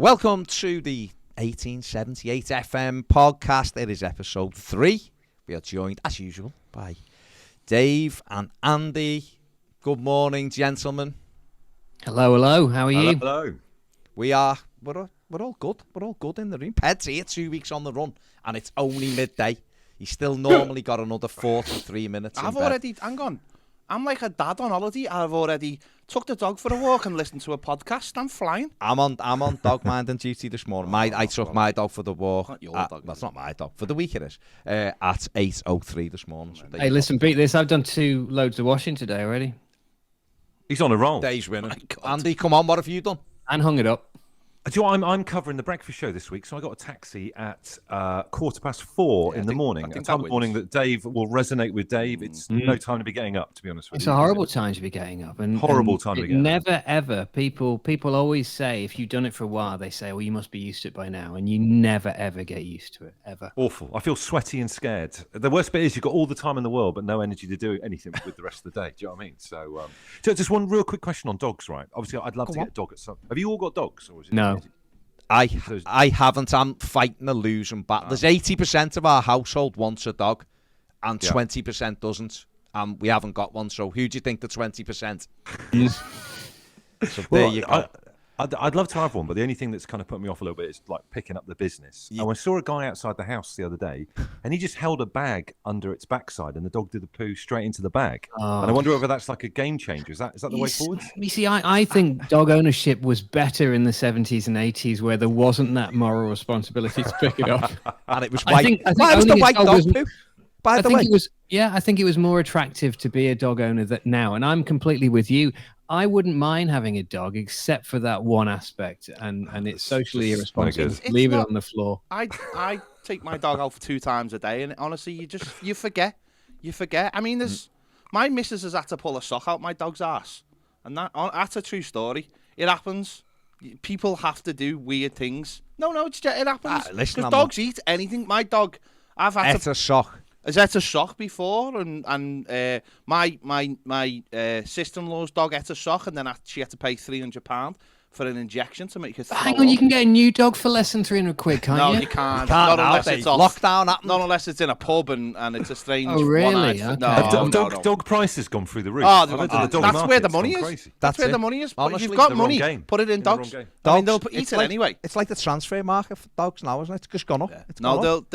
Welcome to the 1878 FM podcast. It is episode 3. We are joined, as usual, by Dave and Andy. Good morning, gentlemen. Hello, hello. How are you? Hello. We're all good. We're all good in the room. Ped's here 2 weeks on the run, and it's only midday. He's still normally got another 43 minutes. Hang on. I'm like a dad on holiday. I've already took the dog for a walk and listened to a podcast. I'm flying. I'm on dog minding duty this morning. I took my dog for the walk. Not your dog. That's not my dog. For the week it is. At 8:03 this morning. So Hey, listen, beat this. I've done 2 loads of washing today already. He's on a roll. Dave's winning. Andy, come on. What have you done? And hung it up. Do you know what, I'm covering the breakfast show this week, so I got a taxi at 4:15 in the morning. A time of morning that Dave will resonate with Dave. It's no time to be getting up, to be honest with It's you. a horrible time to be getting up. Horrible time to be getting up. Never, ever. People always say, if you've done it for a while, they say, well, you must be used to it by now. And you never, ever get used to it, ever. Awful. I feel sweaty and scared. The worst bit is you've got all the time in the world, but no energy to do anything with the rest of the day. Do you know what I mean? So just one real quick question on dogs, right? Obviously, I'd love to get a dog at some... Have you all got dogs? Or is it No. I haven't. I'm fighting a losing battle. There's 80% of our household wants a dog, and 20% doesn't. And we haven't got one. So who do you think the 20% is? So there you go. I'd love to have one, but the only thing that's kind of put me off a little bit is like picking up the business. And I saw a guy outside the house the other day, and he just held a bag under its backside, and the dog did the poo straight into the bag. And I wonder whether that's like a game changer. Is that the way forward? You see, I think dog ownership was better in the 70s and 80s, where there wasn't that moral responsibility to pick it up. And it was white. I think Why was the white dog poo? By the way, I think it was more attractive to be a dog owner that now, and I'm completely with you. I wouldn't mind having a dog, except for that one aspect, and it's socially irresponsible. Leave it on the floor. I take my dog out for 2 times a day, and honestly, you forget. I mean, my missus has had to pull a sock out my dog's ass, and that's a true story. It happens. People have to do weird things. No, it happens. Because dogs eat anything. My dog, I've had a sock. Has ate a sock before, and my sister-in-law's dog ate a sock, and then she had to pay £300 for an injection to make her throw Hang on, you can get a new dog for less than £300, can't you? No, you can't. Not unless it's lockdown happened. Not unless it's in a pub and it's a strange. Oh, really? Okay. No. Dog prices gone through the roof. That's where the money is. That's where the money is. Honestly, you've got money. Put it in dogs. I mean, they'll eat it anyway. It's like the transfer market for dogs now, isn't it? It's just gone up. Yeah. No,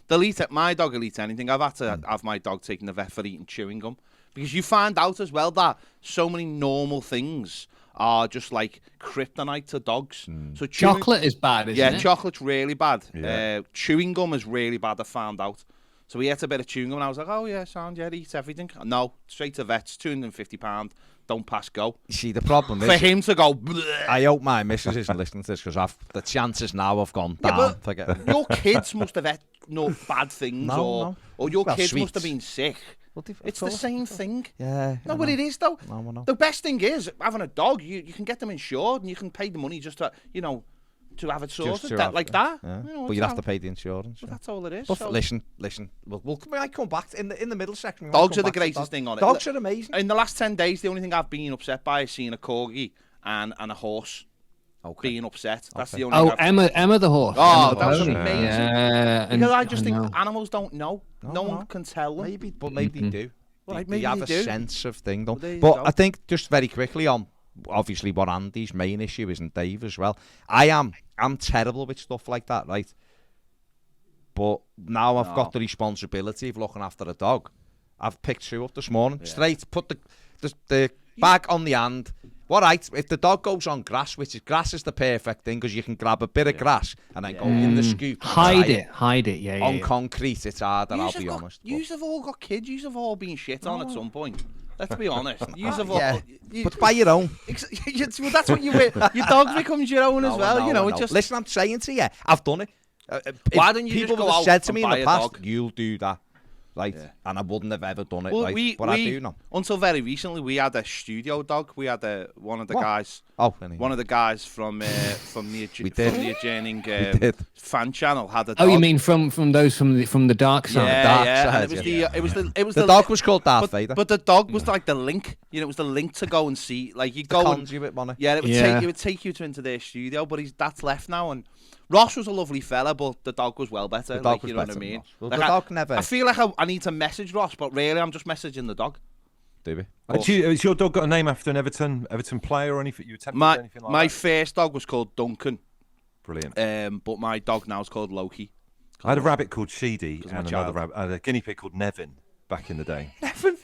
they'll eat it. My dog will eat anything. I've had to have my dog taken to the vet for eating chewing gum, because you find out as well that so many normal things are just like kryptonite to dogs. So chocolate is bad, isn't it? Yeah, chocolate's really bad. Yeah. Chewing gum is really bad, I found out. So we ate a bit of chewing gum, and I was like, oh yeah, sound, yeah, eat everything. No, straight to vets, £250, don't pass go. You see, the problem is... For him to go... Bleh. I hope my missus isn't listening to this, because the chances now have gone down. But your kids must have had bad things, or your kids sweets. must have been sick. It's the same thing. Yeah. No, but it is, though. No. The best thing is, having a dog, you can get them insured, and you can pay the money just to, to have it sorted, like that. Yeah. But you'd have to pay the insurance. But that's all it is. But listen. I come back in the middle section. Dogs are the greatest thing on it. Dogs are amazing. In the last 10 days, the only thing I've been upset by is seeing a corgi and a horse. Being upset. That's the only. Emma the horse. Oh, that was amazing. Yeah, because I just think animals don't know. No one can tell them. Maybe they do. Well, they have a do. sense of thing, though. But I think just very quickly on obviously what Andy's main issue is, and Dave as well. I'm terrible with stuff like that, right? But now I've got the responsibility of looking after a dog. I've picked 2 up this morning. Yeah. Straight, put the bag on the hand. All right, if the dog goes on grass, grass is the perfect thing, because you can grab a bit of grass and then go in the scoop. Hide it, yeah. On concrete, it's harder, I'll be honest. Yous have all got kids, yous have all been shit on at some point. Let's be honest. Yous have all... but by your own. Well, that's what your dog becomes your own as well, It's just... Listen, I'm saying to you, I've done it. Why don't you people just go out said to me and in the past, you'll do that. right? Yeah. And I wouldn't have ever done it, Well, right? But I do know. Until very recently, we had a studio dog. We had one of the guys. Anyway. One of the guys from the adjoining fan channel had a dog. Oh, you mean from those from the dark side? Yeah, Dark side, and it was the dog was called Darth Vader. But the dog was like the link. You know, it was the link to go and see. Like you go conduit money. Yeah, it would take you into their studio, but that's left now. And Ross was a lovely fella, but the dog was well better. The dog was you know better what I mean? Well, the dog never. I feel like I need to message Ross, but really I'm just messaging the dog. Do we? Has your dog got a name after an Everton player or anything? You attempted anything like that? My first dog was called Duncan. Brilliant. But my dog now is called Loki. I had a rabbit called Sheedy and another rabbit. I had a guinea pig called Nevin back in the day. Nevin.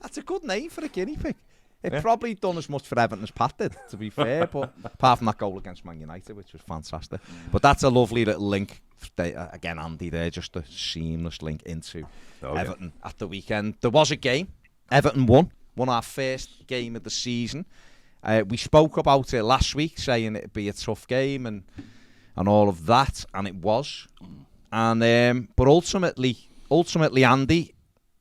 That's a good name for a guinea pig. It probably done as much for Everton as Pat did, to be fair. But apart from that goal against Man United, which was fantastic. But that's a lovely little link. Again, Andy there, just a seamless link into Everton at the weekend. There was a game. Everton won our first game of the season. We spoke about it last week, saying it'd be a tough game and all of that, and it was. And but ultimately, Andy,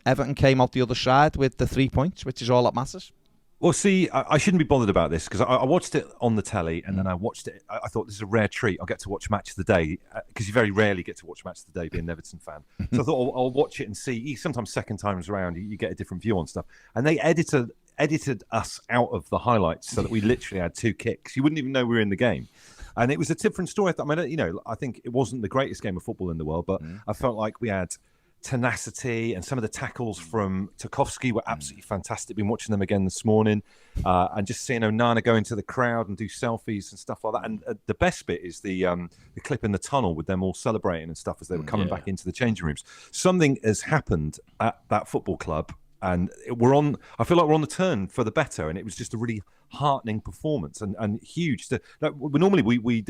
Everton came out the other side with the 3 points, which is all that matters. Well, see, I shouldn't be bothered about this because I watched it on the telly and then I watched it. I thought this is a rare treat. I'll get to watch Match of the Day because you very rarely get to watch Match of the Day being an Everton fan. So I thought I'll watch it and see. Sometimes second times around, you get a different view on stuff. And they edited us out of the highlights so that we literally had 2 kicks. You wouldn't even know we were in the game. And it was a different story. I mean, I think it wasn't the greatest game of football in the world, but I felt like we had tenacity, and some of the tackles from Toffee were absolutely fantastic. Been watching them again this morning, and just seeing Onana go into the crowd and do selfies and stuff like that. And the best bit is the clip in the tunnel with them all celebrating and stuff as they were coming back into the changing rooms. Something has happened at that football club, and I feel like we're on the turn for the better. And it was just a really heartening performance and huge. Normally we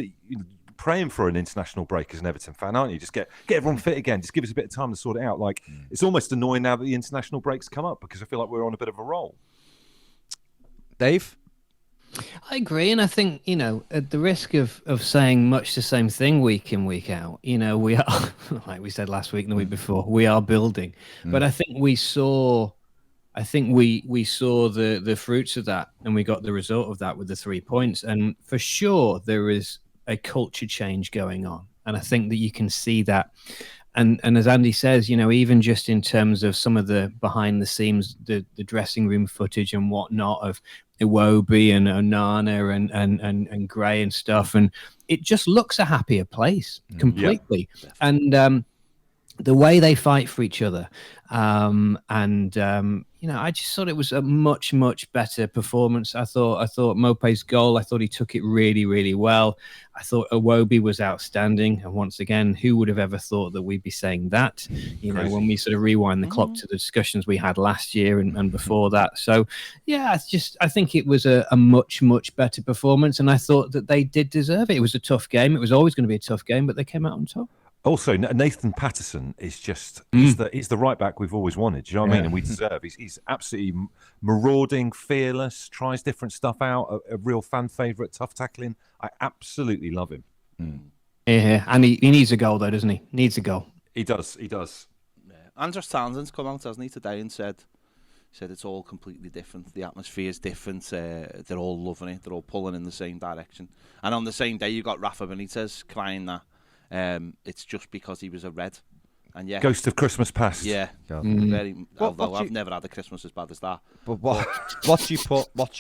praying for an international break as an Everton fan, aren't you? Just get everyone fit again. Just give us a bit of time to sort it out. Like it's almost annoying now that the international break's come up because I feel like we're on a bit of a roll. Dave? I agree, and I think, at the risk of saying much the same thing week in, week out, we are, like we said last week and the week before, we are building. But I think we saw the fruits of that, and we got the result of that with the 3 points. And for sure, there is a culture change going on, and I think that you can see that. And as Andy says, even just in terms of some of the behind the scenes, the dressing room footage and whatnot of Iwobi and Onana and Gray and stuff, and it just looks a happier place completely. Yeah. And the way they fight for each other, I just thought it was a much, much better performance. I thought Mope's goal, I thought he took it really, really well. I thought Iwobi was outstanding. And once again, who would have ever thought that we'd be saying that, when we sort of rewind the clock to the discussions we had last year and before that. So, yeah, I think it was a much, much better performance. And I thought that they did deserve it. It was a tough game. It was always going to be a tough game, but they came out on top. Also, Nathan Patterson is just he's the right back we've always wanted. Do you know what I mean? And we deserve. He's absolutely marauding, fearless, tries different stuff out. A real fan favourite, tough tackling. I absolutely love him. Yeah, and he needs a goal though, doesn't he? Needs a goal. He does. Yeah. Andros Townsend's come out, hasn't he, today and said it's all completely different. The atmosphere is different. They're all loving it. They're all pulling in the same direction. And on the same day, you got Rafa Benitez crying that. It's just because he was a red, and yeah, Ghost of Christmas Past. Yeah, very. Although I've never had a Christmas as bad as that. But what you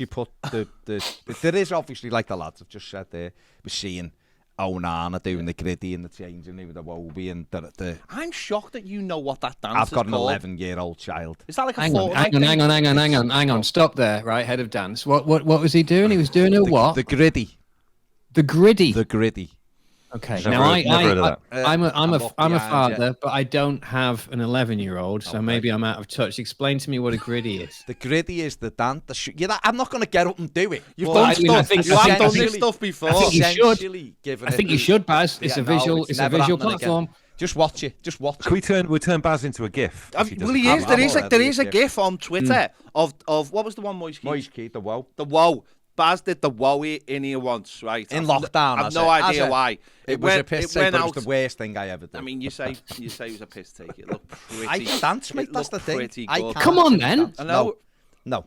put there is obviously, like the lads have just said there, we're seeing Onana doing the griddy and the changing with the Iwobi and the. I'm shocked that you know what that dance I've got is an called. 11-year-old child. Is that like a hang on, stop there, right? Head of dance. What was he doing? He was doing what? The griddy. The griddy. The griddy. Okay, now I'm a father, but I don't have an 11-year-old, so maybe I'm out of touch. Explain to me what a griddy is. The griddy is the dance. I'm not going to get up and do it. You've done this stuff before. I think you should, Baz. It's a visual platform. Again. Just watch it. Can we turn Baz into a GIF? Well, he is. There is a GIF on Twitter of what was the one, Moise Keith? Moise Keith, the woe. The woe. Baz did the wowie in here once, right? In lockdown, I've no idea why. It was a piss take, but it was the worst thing I ever did. I mean, you say it was a piss take. It looked pretty. I can dance, mate. That's the thing. Come on, then. No.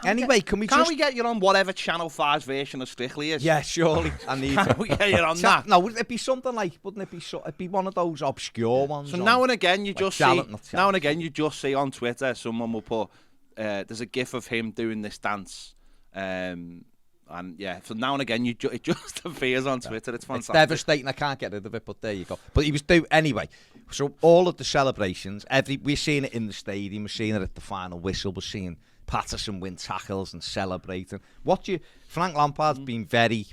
Anyway, can we get you on whatever Channel 5's version of Strictly is? Yeah, surely. I need Can we get you on that? No, would it be something like? Wouldn't it be? It'd be one of those obscure ones. So now and again, you just see on Twitter someone will put. There's a GIF of him doing this dance, and yeah. So now and again, it just appears on Twitter. It's fantastic. It's devastating. I can't get rid of it, but there you go. But he was doing anyway. So all of the celebrations, we're seeing it in the stadium. We're seeing it at the final whistle. We're seeing Patterson win tackles and celebrating. Frank Lampard's been very,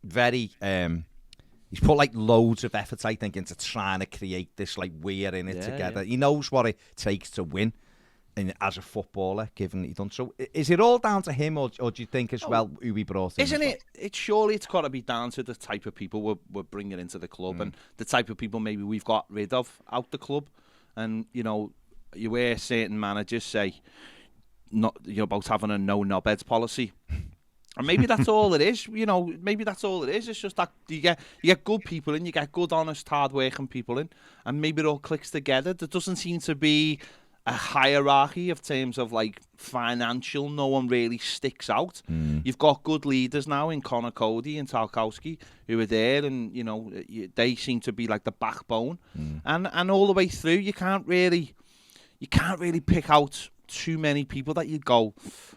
very. He's put like loads of effort, I think, into trying to create this like we're in it together. Yeah. He knows what it takes to win, and as a footballer, given he done so. Is it all down to him, or do you think as well who we brought in? Isn't it? It's got to be down to the type of people we're bringing into the club, and the type of people maybe we've got rid of out the club. And you hear certain managers say, about having a no knobheads policy. And maybe that's all it is. Maybe that's all it is. It's just that you get good people in, you get good, honest, hard-working people in, and maybe it all clicks together. There doesn't seem to be a hierarchy of terms of like financial. No one really sticks out. You've got good leaders now in Connor Cody and Tarkowski who are there, and they seem to be like the backbone. And all the way through, you can't really pick out too many people that you'd go,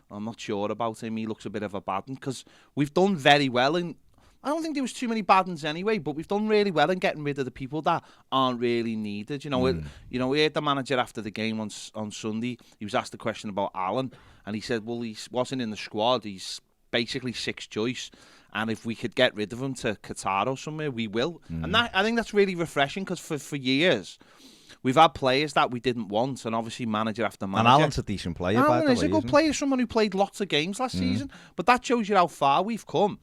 I'm not sure about him, he looks a bit of a bad one, because we've done very well in, I don't think there was too many bad ones anyway, but we've done really well in getting rid of the people that aren't really needed. We heard the manager after the game on Sunday, he was asked a question about Alan, and he said, well, he wasn't in the squad, he's basically sixth choice, and if we could get rid of him to Qatar or somewhere, we will. And I think that's really refreshing, because for years we've had players that we didn't want, and obviously manager after manager. And Alan's a decent player, by the way. He's a good player, someone who played lots of games last season. But that shows you how far we've come.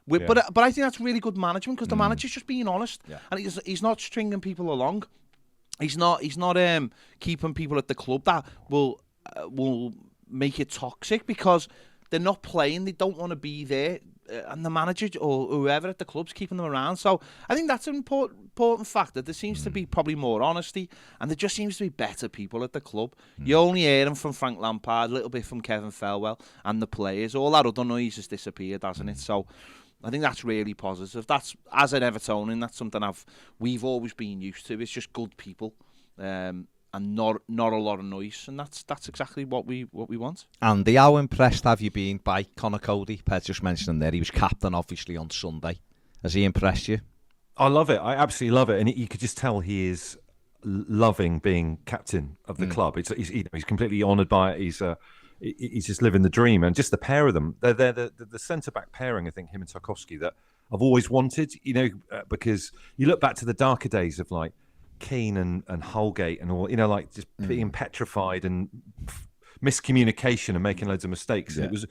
But I think that's really good management, because the manager's just being honest, and he's not stringing people along. He's not keeping people at the club that will make it toxic, because they're not playing. They don't want to be there. And the manager or whoever at the club's keeping them around. So I think that's an important factor. There seems to be probably more honesty, and there just seems to be better people at the club. You only hear them from Frank Lampard, a little bit from Kevin Felwell and the players. All that other noise has disappeared, hasn't it? So I think that's really positive. That's, as an Evertonian, that's something we've always been used to. It's just good people. And not a lot of noise, and that's exactly what we want. Andy, how impressed have you been by Connor Cody? Pez just mentioned him there. He was captain, obviously, on Sunday. Has he impressed you? I love it. I absolutely love it, and you could just tell he is loving being captain of the club. He's completely honoured by it. He's just living the dream, and just the pair of them. They're the centre back pairing. I think him and Tarkowski that I've always wanted. Because you look back to the darker days of like Keane and Holgate and all, like just being petrified and miscommunication and making loads of mistakes. And it was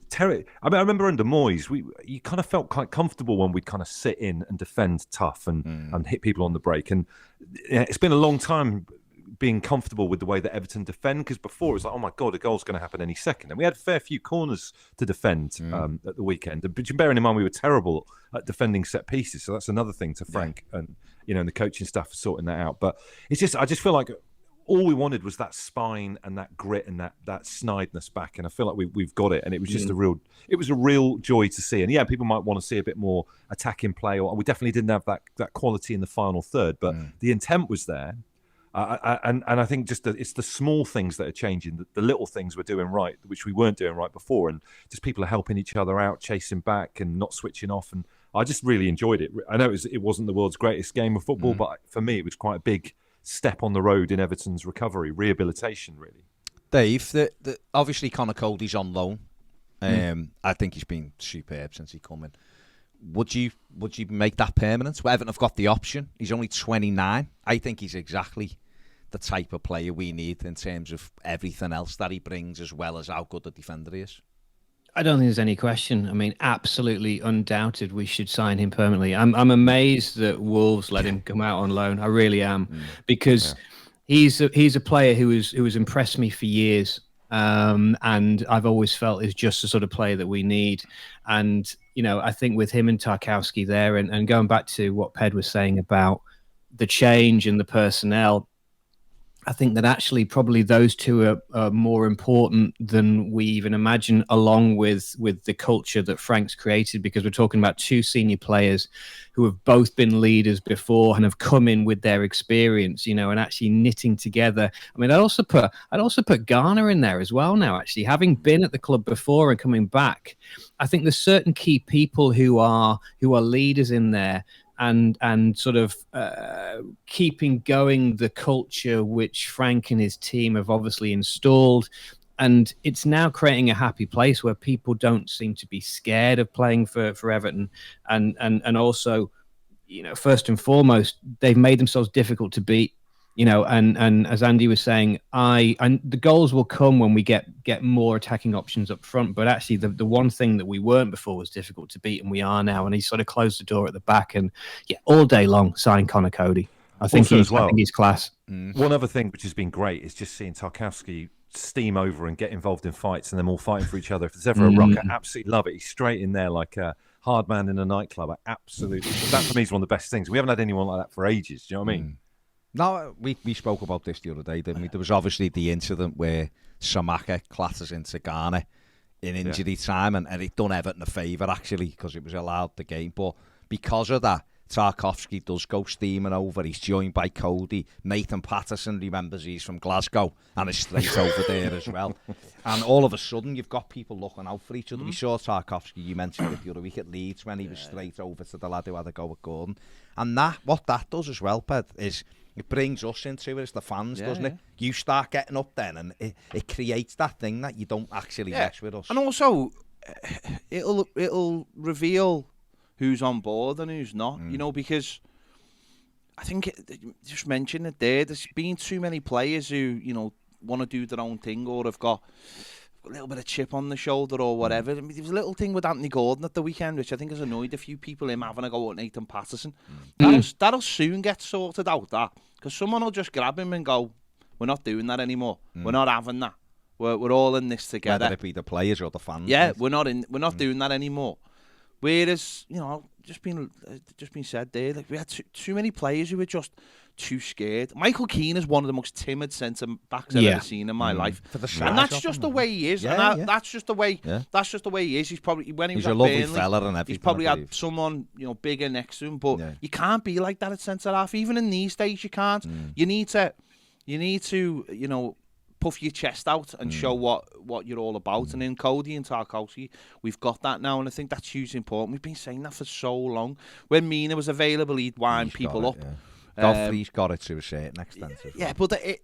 terrible. I mean, I remember under Moyes, you kind of felt quite comfortable when we'd kind of sit in and defend tough and hit people on the break. And it's been a long time being comfortable with the way that Everton defend, because before it was like, oh my God, a goal's going to happen any second. And we had a fair few corners to defend at the weekend. But bearing in mind, we were terrible at defending set pieces. So that's another thing to Frank and the coaching staff for sorting that out. But I just feel like all we wanted was that spine and that grit and that snideness back. And I feel like we've got it. And it was just a real joy to see. And people might want to see a bit more attacking play, or we definitely didn't have that quality in the final third, but the intent was there. And I think just it's the small things that are changing, the little things we're doing right, which we weren't doing right before, and just people are helping each other out, chasing back and not switching off. And I just really enjoyed it. I know it wasn't the world's greatest game of football, but for me, it was quite a big step on the road in Everton's recovery, rehabilitation, really. Dave, obviously Connor Cody's on loan. I think he's been superb since he come in. Would you make that permanent? Everton have got the option. He's only 29. I think he's exactly the type of player we need in terms of everything else that he brings, as well as how good a defender he is. I don't think there's any question. I mean, absolutely undoubted we should sign him permanently. I'm amazed that Wolves let him come out on loan. I really am, because he's a player who has impressed me for years. and I've always felt is just the sort of player that we need. And, you know, I think with him and Tarkowski there, and going back to what Ped was saying about the change in the personnel, I think that actually probably those two are more important than we even imagine, along with the culture that Frank's created, because we're talking about two senior players who have both been leaders before and have come in with their experience, you know, and actually knitting together. I mean, I'd also put Garner in there as well now, actually, having been at the club before and coming back. I think there's certain key people who are leaders in there, and sort of keeping going the culture which Frank and his team have obviously installed. And it's now creating a happy place where people don't seem to be scared of playing for Everton. And also, you know, first and foremost, they've made themselves difficult to beat. You know, and as Andy was saying, the goals will come when we get more attacking options up front. But actually, the one thing that we weren't before was difficult to beat, and we are now. And he sort of closed the door at the back, and all day long, sign Connor Cody. I think he's class. One other thing which has been great is just seeing Tarkowski steam over and get involved in fights, and them all fighting for each other. If there's ever a ruck, I absolutely love it. He's straight in there like a hard man in a nightclub. Absolutely, that for me is one of the best things. We haven't had anyone like that for ages. Do you know what I mean? No, we spoke about this the other day, didn't we? There was obviously the incident where Samaka clatters into Garner in injury time, and it done Everton a favour, actually, because it was allowed the game. But because of that, Tarkowski does go steaming over. He's joined by Cody. Nathan Patterson remembers he's from Glasgow and is straight over there as well. And all of a sudden, you've got people looking out for each other. We saw Tarkowski, you mentioned it the other week at Leeds, when he was straight over to the lad who had a go at Gordon. And what that does as well, Ped, is it brings us into it as the fans, doesn't it? You start getting up then, and it creates that thing that you don't actually mess with us. And also, it'll reveal who's on board and who's not, you know, because I think, just mentioned it there's been too many players who, you know, want to do their own thing or have got a little bit of chip on the shoulder or whatever. I mean, there was a little thing with Anthony Gordon at the weekend, which I think has annoyed a few people, him having a go at Nathan Patterson. That'll soon get sorted out, that, because someone will just grab him and go, we're not doing that anymore. We're not having that. We're all in this together. Whether it be the players or the fans. Yeah, we're not doing that anymore. Whereas, you know, just been said there, like, we had too many players who were just too scared. Michael Keane is one of the most timid centre backs I've ever seen in my life, and that's just the way he is. That's just the way. That's just the way he is. He's probably, when he was a at lovely Burnley, fella, and he's probably had someone, you know, bigger next to him. But you can't be like that at centre half. Even in these days, you can't. You need to, you know, puff your chest out and show what you're all about. And in Cody and Tarkowski, we've got that now, and I think that's hugely important. We've been saying that for so long. When Mina was available, he'd wind people up. Godfrey's got it to a certain extent. Yeah, but they're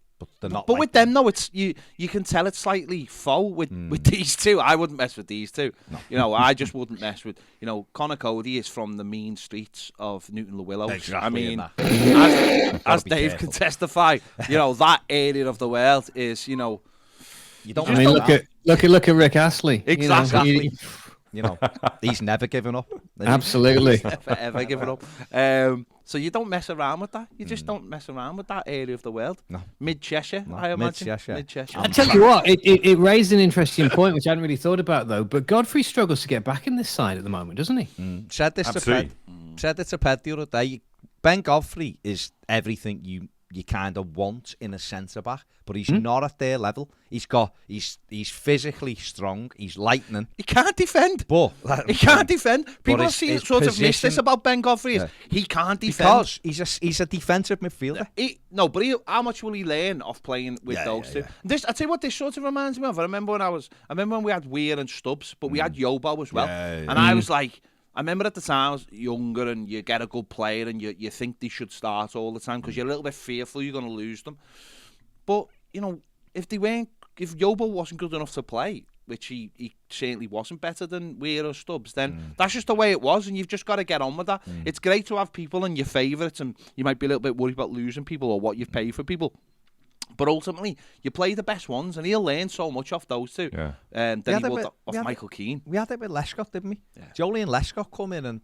not. But like with them, though, it's you can tell it's slightly faux with these two. I wouldn't mess with these two. No. You know, I just wouldn't mess with. You know, Connor Cody is from the mean streets of Newton-le-Willows. Exactly, I mean, as Dave careful. can testify, you know, that area of the world is, you know. You don't. I mean, look at Rick Astley. Exactly. You know, he's never given up. Absolutely. Never ever given up. So you don't mess around with that. You just don't mess around with that area of the world. No. Mid-Cheshire, I imagine. Mid-Cheshire. I tell you what, it raised an interesting point, which I hadn't really thought about, though. But Godfrey struggles to get back in this side at the moment, doesn't he? Said this to Ped the other day. Ben Godfrey is everything you kind of want in a centre back, but he's not at their level. He's physically strong. He's lightning. He can't defend. But he can't defend. People his sort of miss this about Ben Godfrey. He can't defend because he's a defensive midfielder. How much will he learn off playing with those two? I tell you what, this sort of reminds me of. I remember when we had Weir and Stubbs, but we had Yobo as well, and I was like. I remember at the time I was younger, and you get a good player and you think they should start all the time because you're a little bit fearful you're going to lose them. But, you know, if Yobo wasn't good enough to play, which he certainly wasn't better than Weir or Stubbs, then that's just the way it was, and you've just got to get on with that. It's great to have people in your favourites, and you might be a little bit worried about losing people or what you've paid for people. But ultimately, you play the best ones, and he'll learn so much off those two than he would off Michael Keane. We had it with Lescott, didn't we? Yeah. Jolie and Lescott come in, and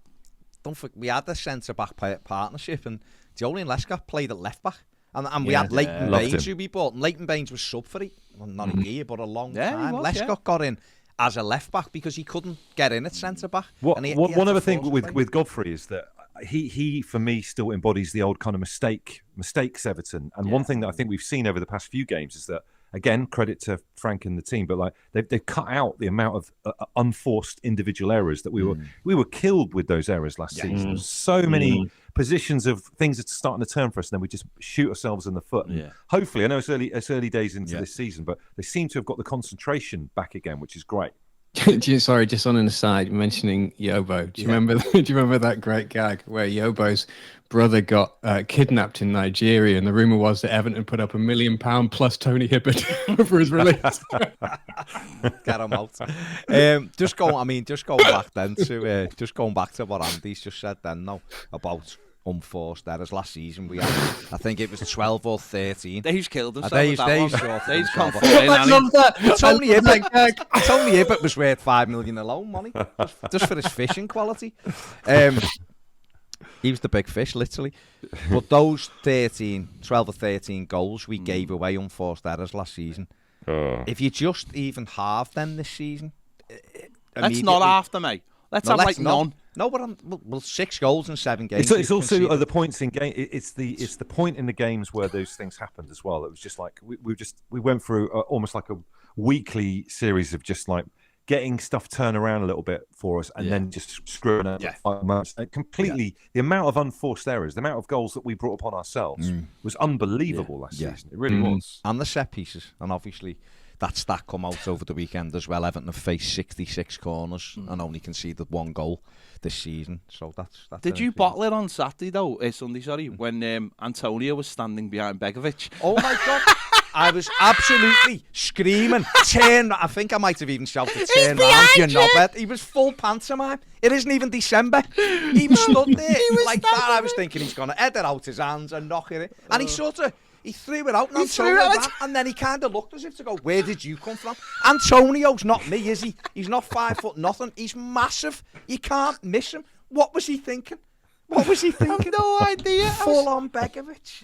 don't forget, we had the centre-back partnership, and Jolie and Lescott played at left-back. And we had Leighton Loved Baines him. who we bought, and Leighton Baines was sub for it. Well, not a year, but a long time. He was, Lescott got in as a left back because he couldn't get in at centre back. One other thing with with Godfrey is that he for me still embodies the old kind of mistakes Everton. And one thing that I think we've seen over the past few games is that, again, credit to Frank and the team, but like they've cut out the amount of unforced individual errors that we were killed with those errors last season. There's so many positions of things that's starting to turn for us, and then we just shoot ourselves in the foot. And hopefully, I know it's early days into this season, but they seem to have got the concentration back again, which is great. Sorry, just on an aside, mentioning Yobo. Do you remember? Do you remember that great gag where Yobo's brother got kidnapped in Nigeria, and the rumor was that Everton put up £1 million plus Tony Hibbert for his release? Get him out. Just going back then to going back to what Andy's just said then now about unforced errors last season. We had, I think it was 12 or 13. Dave's killed himself. Dave's come I love that. Tony Hibbert was worth $5 million alone, money, just for his fishing quality. He was the big fish, literally. But those 12 or 13 goals we gave away unforced errors last season. If you just even halve them this season, let's not half them, mate. Let's have like none. No, but 6 goals in 7 games. It's also the points in game. It's the point in the games where those things happened as well. It was just like we went through almost like a weekly series of just like getting stuff turned around a little bit for us, and then just screwing up 5 months. Completely, the amount of unforced errors, the amount of goals that we brought upon ourselves was unbelievable last season. It really was. And the set pieces, and obviously that stat come out over the weekend as well. Everton have faced 66 corners and only conceded 1 goal this season. So that's Did you bottle it on Saturday though? Sunday, sorry, when Antonio was standing behind Begovic? Oh my God. I was absolutely screaming, turn. I think I might have even shouted, turn round, you knobhead. He was full pantomime. It isn't even December. He was stood there like that. I was thinking he's going to head it out his hands and knock it in. And he threw it out, and then he kind of looked as if to go, where did you come from? Antonio's not me, is he? He's not 5 foot nothing. He's massive. You can't miss him. What was he thinking? I have no idea. Full on Begovic.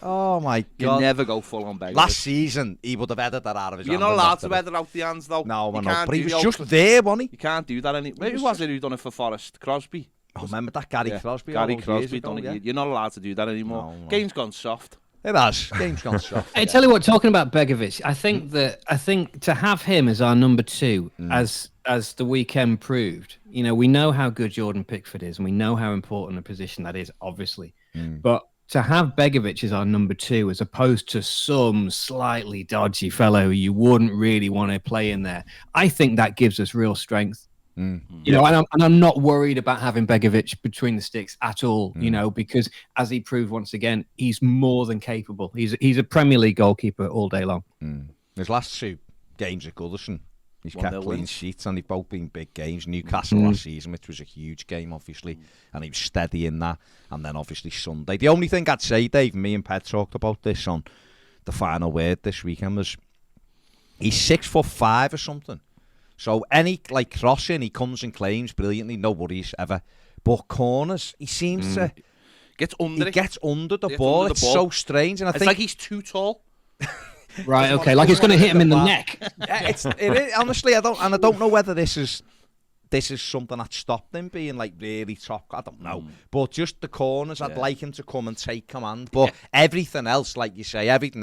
Oh my God. You never go full on Begovic. Last season, he would have headed that out of his hand. You're not allowed to head it out the hands, though. No, I know. But he was just there, wasn't he? You can't do that anymore. Who was it who done it for Forest? Crosby? Oh, remember that Gary Crosby? Gary Crosby done it. You're not allowed to do that anymore. No. Game's gone soft. It has. Game's gone soft. I tell you what, talking about Begovic, I think to have him as our number 2, as the weekend proved, we know how good Jordan Pickford is, and we know how important a position that is, obviously. But to have Begovic as our number 2, as opposed to some slightly dodgy fellow you wouldn't really want to play in there, I think that gives us real strength. And I'm not worried about having Begovic between the sticks at all, because as he proved once again, he's more than capable. He's a Premier League goalkeeper all day long. His last 2 games at Goodison, he's kept clean sheets, and they've both been big games. Newcastle last season, which was a huge game, obviously, and he was steady in that. And then obviously Sunday. The only thing I'd say, Dave, me and Ped talked about this on the final word this weekend, was he's 6'5" or something. So any crossing, he comes and claims brilliantly, no worries ever. But corners, he seems to gets under the ball. It's so strange, and I think like he's too tall. Right? Okay, like it's going to hit him in the neck. Yeah, it is, honestly, I don't know whether this is something that stopped him being like really top. I don't know, but just the corners, I'd like him to come and take command. But everything else, like you say, we've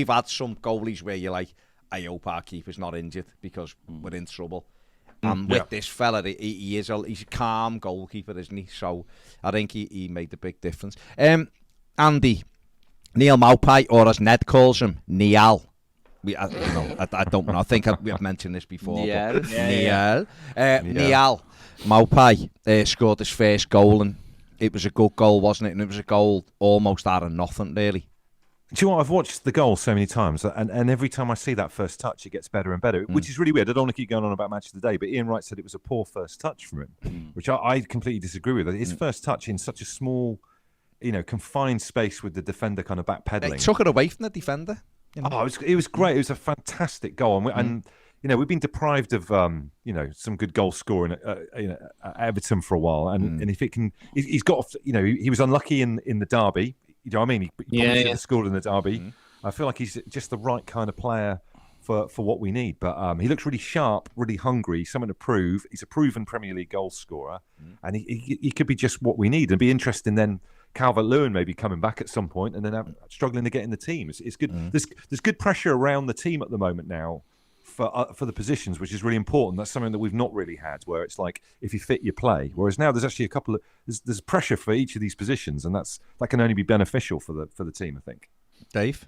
had some goalies where you're like, I hope our keeper's not injured because we're in trouble. And with this fella, he's a calm goalkeeper, isn't he? So I think he made a big difference. Andy, Neil Maupay, or as Ned calls him, Niall. I don't know. I think we have mentioned this before. Niall Maupay scored his first goal, and it was a good goal, wasn't it? And it was a goal almost out of nothing, really. Do you know what? I've watched the goal so many times, and every time I see that first touch, it gets better and better, which is really weird. I don't want to keep going on about Match of the Day, but Ian Wright said it was a poor first touch from him, which I completely disagree with. His first touch in such a small, confined space with the defender kind of backpedaling. It took it away from the defender. Oh, it was great. It was a fantastic goal, and we've been deprived of some good goal scoring at Everton for a while, and if it can, he's got he was unlucky in the derby. You know what I mean? He probably should yeah. have scored in the derby. I feel like he's just the right kind of player for what we need. But he looks really sharp, really hungry, something to prove. He's a proven Premier League goal scorer, and he could be just what we need. And be interesting then. Calvert-Lewin maybe coming back at some point, and then struggling to get in the team. It's good. There's good pressure around the team at the moment now for the positions, which is really important. That's something that we've not really had, where it's like if you fit, you play. Whereas now there's actually a couple of there's pressure for each of these positions, and that can only be beneficial for the team, I think. Dave?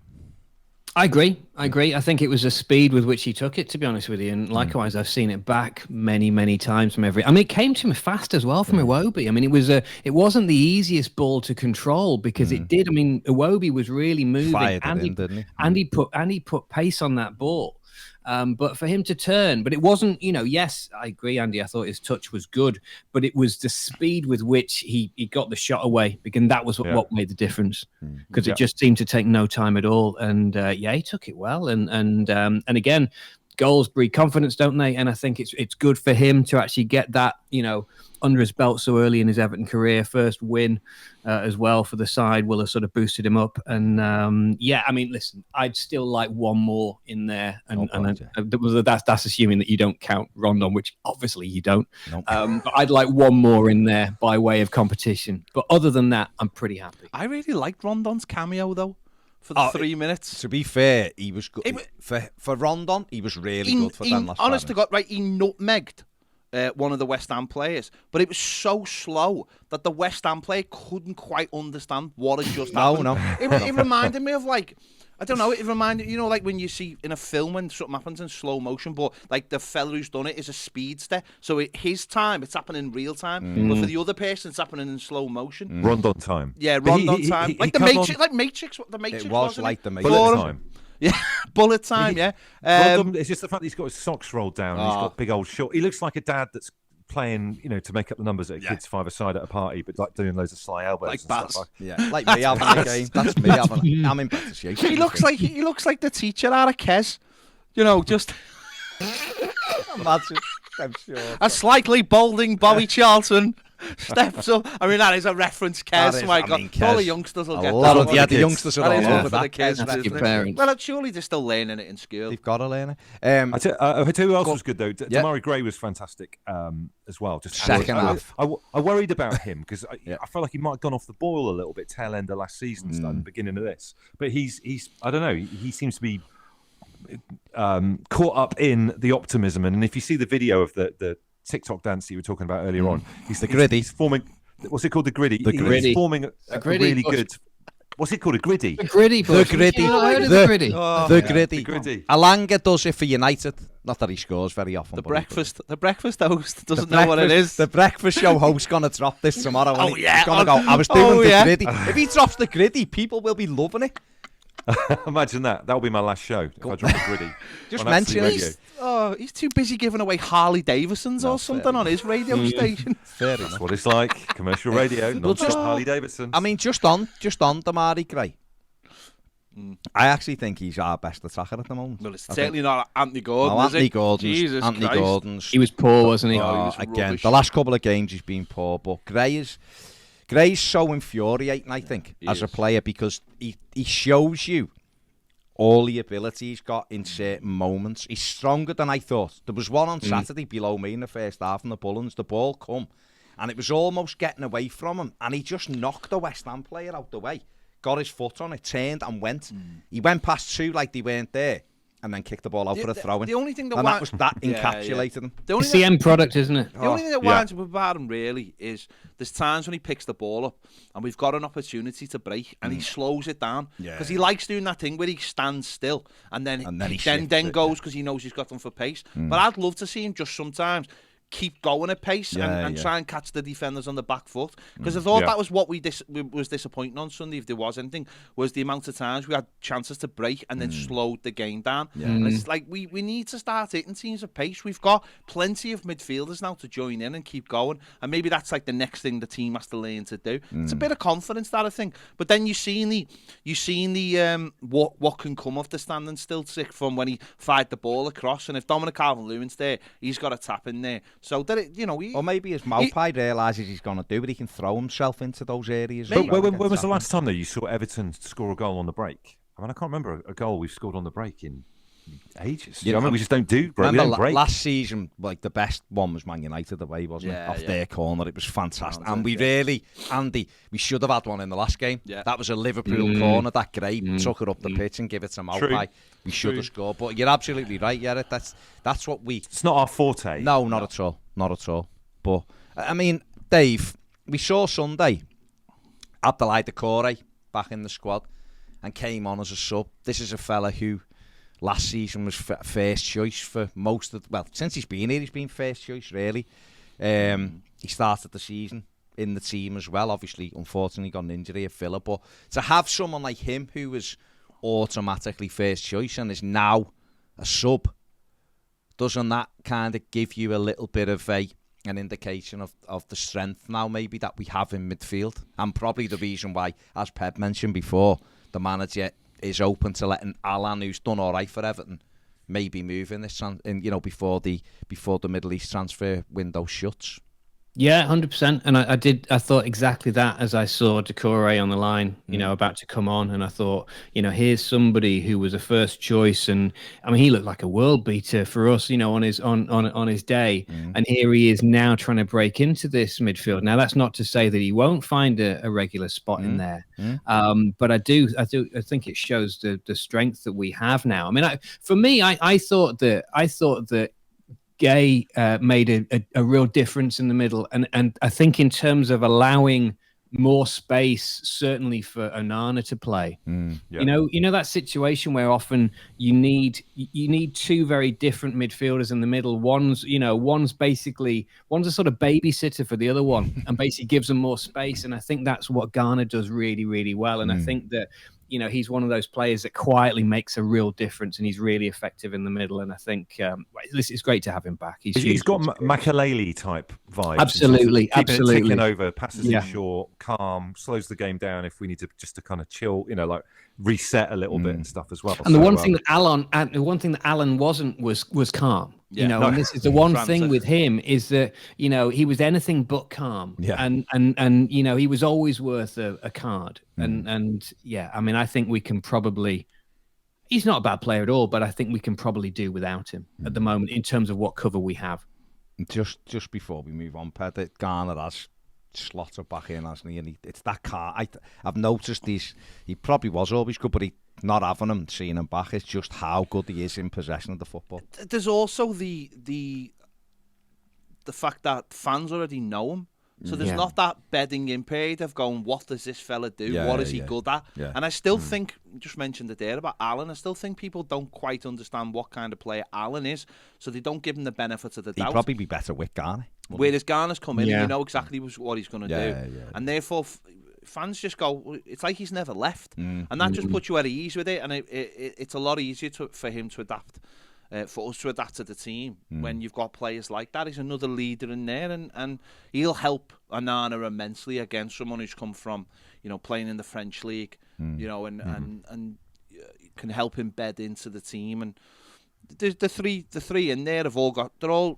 I agree. I think it was a speed with which he took it, to be honest with you. And likewise, I've seen it back many, many times from every. I mean, it came to him fast as well from Iwobi. I mean, it wasn't the easiest ball to control because it did. I mean, Iwobi was really moving, Didn't he? and he put pace on that ball. But for him to turn, but it wasn't, yes, I agree, Andy. I thought his touch was good, but it was the speed with which he got the shot away, because that was what made the difference, because it just seemed to take no time at all. And he took it well. And again, goals breed confidence, don't they? And I think it's good for him to actually get that, under his belt so early in his Everton career. First win as well for the side will have sort of boosted him up. And I mean, listen, I'd still like one more in there. And that's assuming that you don't count Rondon, which obviously you don't. Nope. But I'd like one more in there by way of competition. But other than that, I'm pretty happy. I really liked Rondon's cameo, though, for the 3 minutes. To be fair, he was good. For Rondon, he was really good for them last honest to God, right, he nutmegged one of the West Ham players, but it was so slow that the West Ham player couldn't quite understand what had just happened. It reminded me of, like, I don't know, it reminded, like when you see in a film when something happens in slow motion, but like the fella who's done it is a speedster, so his time, it's happening in real time, but for the other person, it's happening in slow motion. Rondon time. Yeah, Rondon time. Like the Matrix, It was like the Matrix. Bullet time. Yeah, bullet time, yeah. It's just the fact that he's got his socks rolled down and he's got big old short. He looks like a dad that's playing, to make up the numbers at a kid's five-a-side at a party, but like doing loads of sly elbows like and bats. stuff. Like me having a game. That's me having. I'm in better shape. He looks like the teacher out of Kes. Just Imagine. I'm sure. A slightly balding Bobby Charlton steps up. I mean, that is a reference, Kes. My God, all the youngsters will get that. The youngsters are all over that. Kes. Your parents. Well, surely they're still learning it in school. They've got to learn it. I tell you who else was good, though. Damari Gray was fantastic as well. Just second half. I worried about him because I felt like he might have gone off the boil a little bit tail end of last season, starting the beginning of this. But he's I don't know, he seems to be caught up in the optimism. And if you see the video of the TikTok dance that you were talking about earlier on, the griddy. He's forming, what's it called? The griddy. The griddy. He's forming a really good. What's it called? A griddy. The griddy. The griddy. The griddy. The griddy. The griddy. Alanga does it for United. Not that he scores very often. The breakfast host doesn't know what it is. The breakfast show host gonna drop this tomorrow. Yeah. He's gonna go. I was doing the griddy. If he drops the griddy, people will be loving it. Imagine that. That'll be my last show if I drop the griddy. Just mention it. He's too busy giving away Harley Davidsons or something on his radio station. Fair That's enough. what it's like. Commercial radio, non-stop Harley Davidson. I mean, just on Damari Gray. I actually think he's our best attacker at the moment. Well, it's certainly not Anthony Gordon. No, is it? Anthony Gordon's. Jesus Anthony Christ. Gordon's. He was poor, wasn't he? Again, rubbish. the last couple of games he's been poor, but Gray's so infuriating, I think, as a player, because he shows you all the ability he's got in certain moments. He's stronger than I thought. There was one on Saturday below me in the first half in the Bullens. The ball come, and it was almost getting away from him, and he just knocked the West Ham player out the way. Got his foot on it, turned and went. He went past two like they weren't there, and then kicked the ball out for a throw-in. The only thing that encapsulated him. It's the end product, isn't it? The only thing that winds up about him really is there's times when he picks the ball up and we've got an opportunity to break and he slows it down because he likes doing that thing where he stands still and then he goes because he knows he's got them for pace. But I'd love to see him just sometimes keep going at pace and try and catch the defenders on the back foot, because I thought that was what was disappointing on Sunday, if there was anything, was the amount of times we had chances to break and then slowed the game down. And it's like we need to start hitting teams at pace. We've got plenty of midfielders now to join in and keep going, and maybe that's like the next thing the team has to learn to do. It's a bit of confidence, that I think, but then you've seen the what can come of the standing still sick from when he fired the ball across, and if Dominic Calvert-Lewin's there, he's got a tap in there. So that or maybe his Maupai realises he's going to do it. He can throw himself into those areas. But when was the last time though you saw Everton score a goal on the break? I mean, I can't remember a goal we've scored on the break in ages. I mean, we just don't do. Remember last season, like the best one was Man United away, wasn't it? Off their corner, it was fantastic. And we really, Andy, we should have had one in the last game. Yeah. That was a Liverpool corner that Gray took it up the pitch and give it to Maupai. We should have scored. But you're absolutely right, yeah. That's what we. It's not our forte. No, not at all. Not at all. But I mean, Dave, we saw Sunday Abdoulaye Doucouré back in the squad and came on as a sub. This is a fella who last season was first choice for most of since he's been here, he's been first choice really. He started the season in the team as well. Obviously, unfortunately, got an injury at Villa, but to have someone like him who was automatically first choice and is now a sub, doesn't that kind of give you a little bit of an indication of the strength now maybe that we have in midfield, and probably the reason why, as Pep mentioned before, the manager is open to letting Alan, who's done all right for Everton, maybe move in this, before the Middle East transfer window shuts. Yeah, 100%. And I thought exactly that as I saw Doucouré on the line, about to come on. And I thought, here's somebody who was a first choice. And I mean, he looked like a world beater for us, on his day. And here he is now trying to break into this midfield. Now, that's not to say that he won't find a regular spot in there. But I think it shows the strength that we have now. I mean, I thought that Gay made a real difference in the middle, and I think in terms of allowing more space, certainly for Onana to play. That situation where often you need two very different midfielders in the middle. One's a sort of babysitter for the other one, and basically gives them more space. And I think that's what Garner does really, really well. And I think that he's one of those players that quietly makes a real difference, and he's really effective in the middle. And I think it's great to have him back. He's got Makelele type vibes. Absolutely. Taking over, passes in short, calm, slows the game down if we need to just to kind of chill, like reset a little bit and stuff as well. And the one thing that Alan wasn't was calm. And this is the one thing with him is that he was anything but calm. And he was always worth a card. And I mean, I think we can probably. He's not a bad player at all, but I think we can probably do without him at the moment in terms of what cover we have. Just before we move on, Ped, that Garner has slotted back in, hasn't he? And it's that car. I've noticed he probably was always good, but he not having him, seeing him back, it's just how good he is in possession of the football. There's also the fact that fans already know him. So there's not that bedding in period of going, what does this fella do? What is he good at? Yeah. And I still think, you just mentioned it there about Alan, I still think people don't quite understand what kind of player Alan is, so they don't give him the benefit of the doubt. He'd probably be better with Garner. Whereas Garner's come in and you know exactly what he's going to do. Yeah. And therefore, fans just go, it's like he's never left. And that just puts you at ease with it, and it's a lot easier for him to adapt. For us to adapt to the team when you've got players like that. He's another leader in there, and he'll help Onana immensely against someone who's come from, playing in the French league, and can help him bed into the team. And the three in there they're all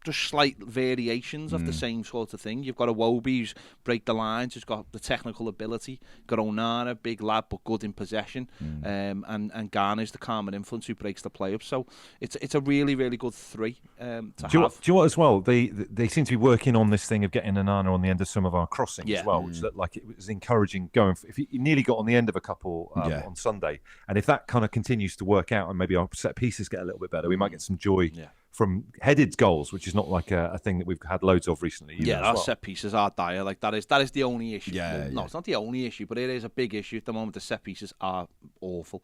just slight variations of the same sort of thing. You've got Iwobi who's break the lines, who's got the technical ability. Got Onana, big lad but good in possession, and Garner's the calming influence who breaks the play up. So it's a really, really good three to have. Do you know what as well? They seem to be working on this thing of getting Onana on the end of some of our crossings as well, which looked like it was encouraging going. If he nearly got on the end of a couple on Sunday, and if that kind of continues to work out, and maybe our set pieces get a little bit better, we might get some joy. From headed goals, which is not like a thing that we've had loads of recently. Our set pieces are dire. Like that is the only issue. It's not the only issue, but it is a big issue at the moment. The set pieces are awful,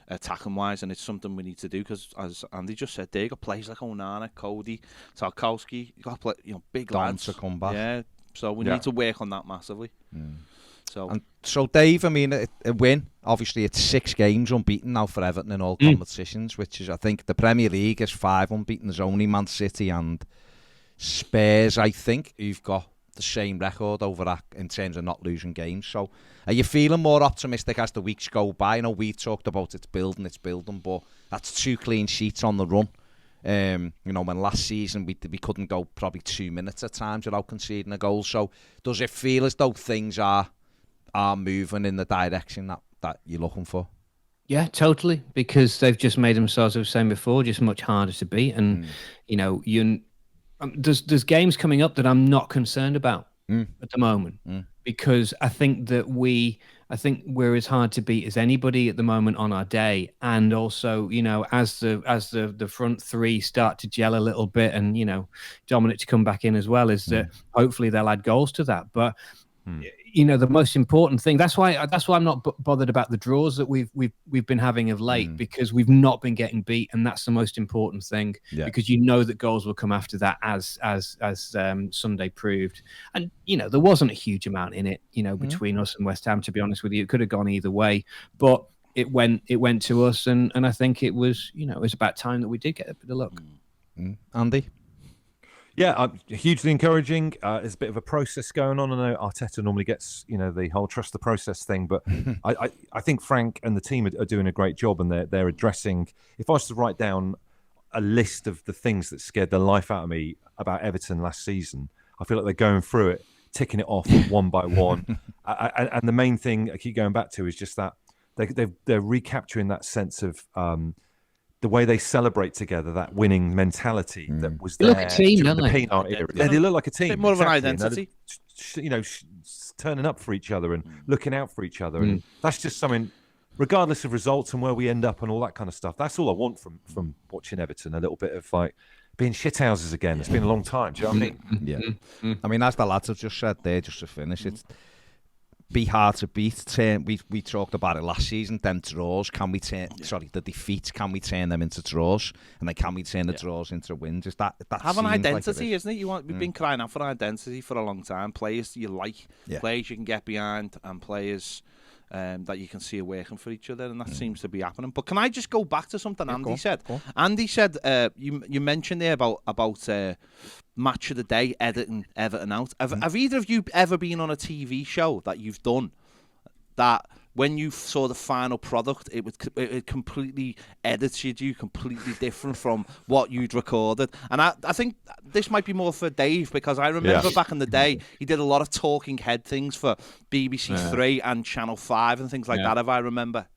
attacking wise, and it's something we need to do because, as Andy just said, they got players like Onana, Cody, Tarkowski. You got to play, big lads to come back. Yeah, so we need to work on that massively. So Dave, I mean, a win. Obviously, it's 6 games unbeaten now for Everton in all competitions, which is, I think, the Premier League is 5 unbeaten. There's only Man City and Spurs, I think, who've got the same record over that in terms of not losing games. So, are you feeling more optimistic as the weeks go by? I know we talked about it's building, but that's 2 clean sheets on the run. When last season we couldn't go probably 2 minutes at times without conceding a goal. So does it feel as though things are moving in the direction that you're looking for? Yeah, totally. Because they've just made themselves, as I was saying before, just much harder to beat. And there's games coming up that I'm not concerned about at the moment, because I think we're as hard to beat as anybody at the moment on our day. And also, as the front three start to gel a little bit, and Dominic to come back in as well, is that hopefully they'll add goals to that. But the most important thing, that's why I'm not bothered about the draws that we've been having of late, because we've not been getting beat, and that's the most important thing, because that goals will come after that, as Sunday proved. And there wasn't a huge amount in it, between us and West Ham, to be honest with you. It could have gone either way, but it went to us, and I think it was it was about time that we did get a bit of luck. Andy? Yeah, hugely encouraging. There's a bit of a process going on. I know Arteta normally gets, the whole trust the process thing, but I think Frank and the team are doing a great job, and they're addressing. If I was to write down a list of the things that scared the life out of me about Everton last season, I feel like they're going through it, ticking it off one by one. And the main thing I keep going back to is just that they're recapturing that sense of the way they celebrate together, that winning mentality that was there. They look a team, don't they? Yeah, they look like a team. Bit more of an identity. Turning up for each other and looking out for each other. And that's just something, regardless of results and where we end up and all that kind of stuff, that's all I want from watching Everton. A little bit of being shithouses again. It's been a long time. Do you know what I mean? Yeah. I mean, as the lads have just said there, just to finish, it's be hard to beat. We talked about it last season. Them draws, the defeats, can we turn them into draws? And then can we turn the draws into wins? Is that have an identity, isn't it? We've been crying out for identity for a long time. Players you like, players you can get behind, and players that you can see are working for each other, and that seems to be happening. But can I just go back to something Andy said? Andy said you mentioned there about match of the day, Everton out. Have either of you ever been on a TV show that you've done that when you saw the final product, it completely edited you completely different from what you'd recorded? And I think this might be more for Dave, because I remember back in the day, he did a lot of talking head things for BBC Three and Channel 5 and things like that, if I remember.